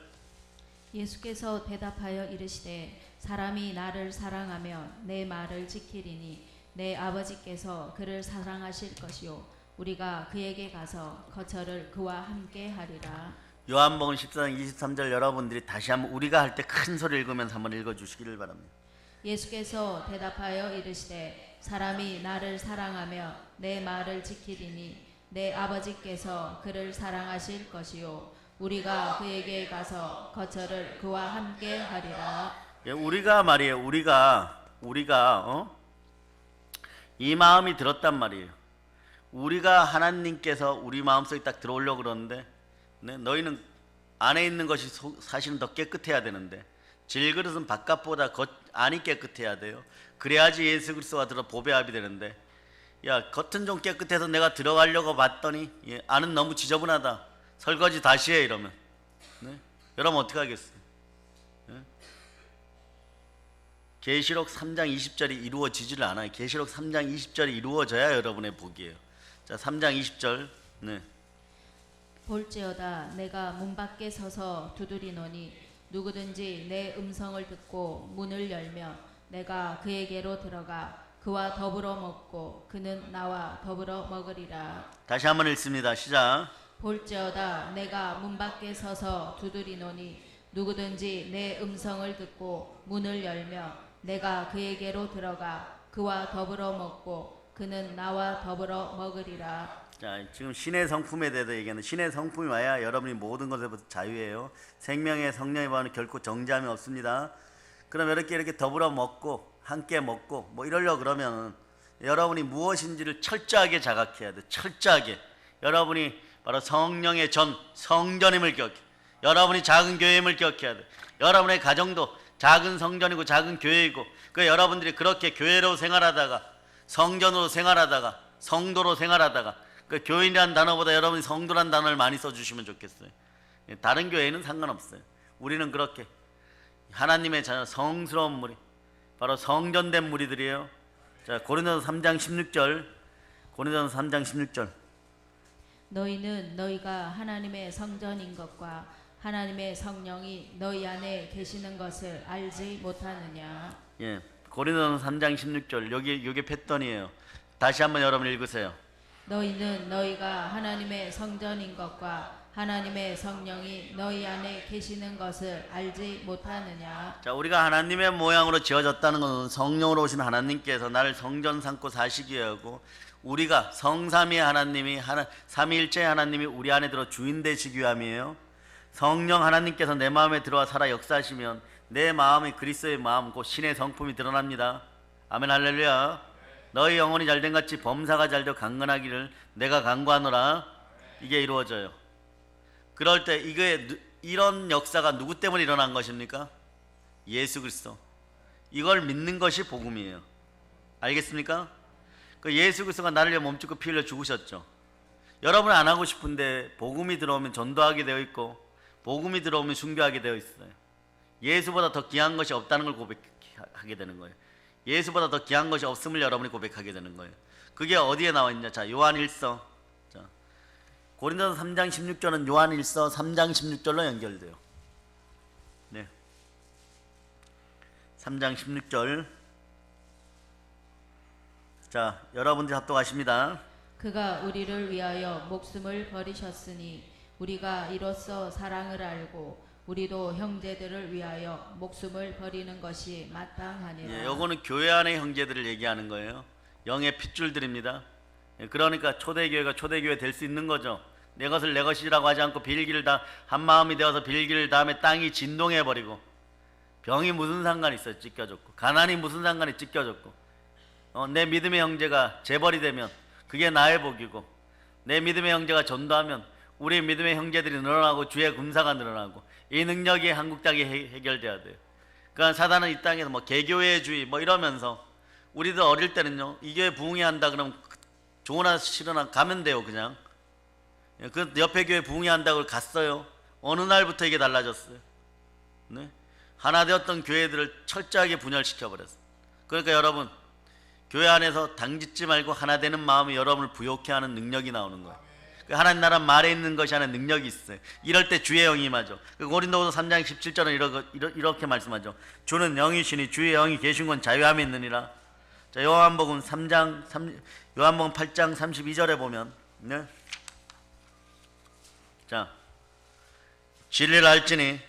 예수께서 대답하여 이르시되 사람이 나를 사랑하면 내 말을 지키리니 내 아버지께서 그를 사랑하실 것이요 우리가 그에게 가서 거처를 그와 함께 하리라. 요한복음 14장 23절 여러분들이 다시 한번 우리가 할 때 큰 소리 읽으면서 한번 읽어주시기를 바랍니다. 예수께서 대답하여 이르시되 사람이 나를 사랑하며 내 말을 지키리니 내 아버지께서 그를 사랑하실 것이요 우리가 그에게 가서 거처를 그와 함께 하리라. 예, 우리가 말이에요. 우리가 이 마음이 들었단 말이에요. 우리가 하나님께서 우리 마음속에 딱 들어오려고 그러는데, 네, 너희는 안에 있는 것이 사실은 더 깨끗해야 되는데 질그릇은 바깥보다 안이 깨끗해야 돼요. 그래야지 예수 그리스도가 들어 보배합이 되는데, 야, 겉은 좀 깨끗해서 내가 들어가려고 봤더니 안은 너무 지저분하다, 설거지 다시 해 이러면, 네? 여러분 어떻게 하겠어요? 네? 계시록 3장 20절이 이루어지지를 않아요. 계시록 3장 20절이 이루어져야 여러분의 복이에요. 자, 3장 20절. 네. 볼지어다 내가 문 밖에 서서 두드리노니 누구든지 내 음성을 듣고 문을 열며 내가 그에게로 들어가 그와 더불어 먹고 그는 나와 더불어 먹으리라. 다시 한번 읽습니다. 시작. 볼지어다 내가 문 밖에 서서 두드리노니 누구든지 내 음성을 듣고 문을 열며 내가 그에게로 들어가 그와 더불어 먹고 그는 나와 더불어 먹으리라. 자, 지금 신의 성품에 대해서 얘기하는, 신의 성품이 와야 여러분이 모든 것에부터 자유예요. 생명의 성령의 바는 결코 정죄함이 없습니다. 그럼 이렇게 더불어 먹고 함께 먹고 뭐 이러려고 그러면 여러분이 무엇인지를 철저하게 자각해야 돼. 철저하게. 여러분이 바로 성령의 성전임을 기억해. 여러분이 작은 교회임을 기억해야 돼. 여러분의 가정도 작은 성전이고 작은 교회이고, 그 여러분들이 그렇게 교회로 생활하다가, 성전으로 생활하다가, 성도로 생활하다가, 그 교인이라는 단어보다 여러분이 성도라는 단어를 많이 써주시면 좋겠어요. 다른 교회는 상관없어요. 우리는 그렇게 하나님의 자녀, 성스러운 무리, 바로 성전된 무리들이에요. 자, 고린도서 3장 16절. 고린도서 3장 16절. 너희는 너희가 하나님의 성전인 것과 하나님의 성령이 너희 안에 계시는 것을 알지 못하느냐. 예, 고린도서 3장 16절. 여기 패턴이에요. 다시 한번 여러분 읽으세요. 너희는 너희가 하나님의 성전인 것과 하나님의 성령이 너희 안에 계시는 것을 알지 못하느냐. 자, 우리가 하나님의 모양으로 지어졌다는 것은 성령으로 오신 하나님께서 나를 성전 삼고 사시게 하고, 우리가 성삼위의 하나님이 삼위일체 하나님이 우리 안에 들어 주인 되시기 위함이에요. 성령 하나님께서 내 마음에 들어와 살아 역사하시면 내 마음이 그리스도의 마음 곧 신의 성품이 드러납니다. 아멘 할렐루야. 너희 영혼이 잘된 같이 범사가 잘되어 강건하기를 내가 간구하노라. 이게 이루어져요. 그럴 때 이런 역사가 누구 때문에 일어난 것입니까? 예수 그리스도. 이걸 믿는 것이 복음이에요. 알겠습니까? 그 예수 그리스도가 나를 위해 몸 죽고 피 흘려 죽으셨죠. 여러분은 안 하고 싶은데 복음이 들어오면 전도하게 되어 있고, 복음이 들어오면 순교하게 되어 있어요. 예수보다 더 귀한 것이 없다는 걸 고백하게 되는 거예요. 예수보다 더 귀한 것이 없음을 여러분이 고백하게 되는 거예요. 그게 어디에 나와 있냐? 자, 요한일서. 자, 고린도서 3장 16절은 요한일서 3장 16절로 연결돼요. 네. 3장 16절. 자, 여러분들 합독하십니다. 그가 우리를 위하여 목숨을 버리셨으니 우리가 이로써 사랑을 알고 우리도 형제들을 위하여 목숨을 버리는 것이 마땅하니라. 예, 요거는 교회 안의 형제들을 얘기하는 거예요. 영의 핏줄들입니다. 예, 그러니까 초대교회가 초대교회 될 수 있는 거죠. 내 것을 내 것이라고 하지 않고 빌기를 다 한 마음이 되어서 빌기를 다음에 땅이 진동해 버리고, 병이 무슨 상관이 있어요? 찢겨졌고, 가난이 무슨 상관이 찢겨졌고, 내 믿음의 형제가 재벌이 되면 그게 나의 복이고, 내 믿음의 형제가 전도하면 우리 믿음의 형제들이 늘어나고 주의 군사가 늘어나고, 이 능력이 한국 땅에 해결돼야 돼요. 그러니까 사단은 이 땅에서 뭐 개교회주의 뭐 이러면서, 우리도 어릴 때는요, 이 교회 부흥회 한다 그러면 좋으나 싫으나 가면 돼요. 그냥 그 옆에 교회 부흥회 한다고 갔어요. 어느 날부터 이게 달라졌어요. 네? 하나 되었던 교회들을 철저하게 분열시켜 버렸어요. 그러니까 여러분, 교회 안에서 당짓지 말고 하나 되는 마음이 여러분을 부욕해 하는 능력이 나오는 거예요. 하나님 나라 말에 있는 것이 하는 능력이 있어요. 이럴 때 주의 영이 임하죠. 고린도서 3장 17절은 이렇게 말씀하죠. 주는 영이시니 주의 영이 계신 건 자유함이 있느니라. 자, 요한복음 8장 32절에 보면, 네? 자, 진리를 알지니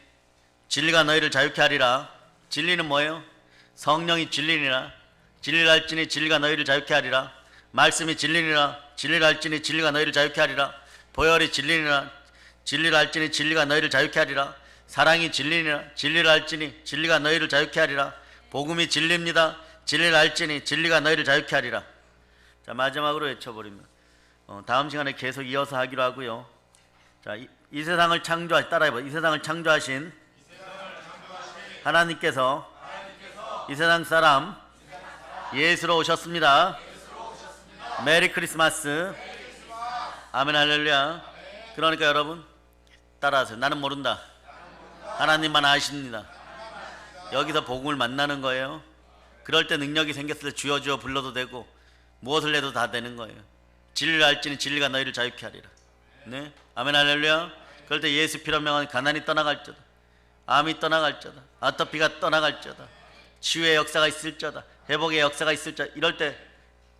진리가 너희를 자유케 하리라. 진리는 뭐예요? 성령이 진리니라. 진리를 알지니 진리가 너희를 자유케 하리라. 말씀이 진리니라. 진리를 알지니 진리가 너희를 자유케 하리라. 보혈이 진리니라. 진리를 알지니 진리가 너희를 자유케 하리라. 사랑이 진리니라. 진리를 알지니 진리가 너희를 자유케 하리라. 복음이 진리입니다. 진리를 알지니 진리가 너희를 자유케 하리라. 자, 마지막으로 외쳐버리면 다음 시간에 계속 이어서 하기로 하고요. 자, 이 세상을 따라해봐. 이 세상을 창조하신 하나님께서 이 세상 사람 예수로 오셨습니다. 메리 크리스마스. 아멘 할렐루야. 그러니까 여러분 따라하세요. 나는 모른다. 하나님만 아십니다. 여기서 복음을 만나는 거예요. 그럴 때 능력이 생겼을 때 주여 주여 불러도 되고 무엇을 해도 다 되는 거예요. 진리를 알지니 진리가 너희를 자유케 하리라. 네, 아멘 할렐루야. 그럴 때 예수 피로 명하는 가난이 떠나갈지어다, 암이 떠나갈지어다, 아토피가 떠나갈지어다, 치유의 역사가 있을지어다, 회복의 역사가 있을지어다. 이럴 때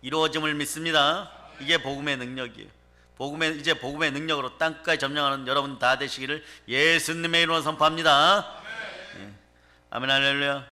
이루어짐을 믿습니다. 이게 복음의 능력이에요. 이제 복음의 능력으로 땅끝까지 점령하는 여러분 다 되시기를 예수님의 이름으로 선포합니다. 아멘 할렐루야.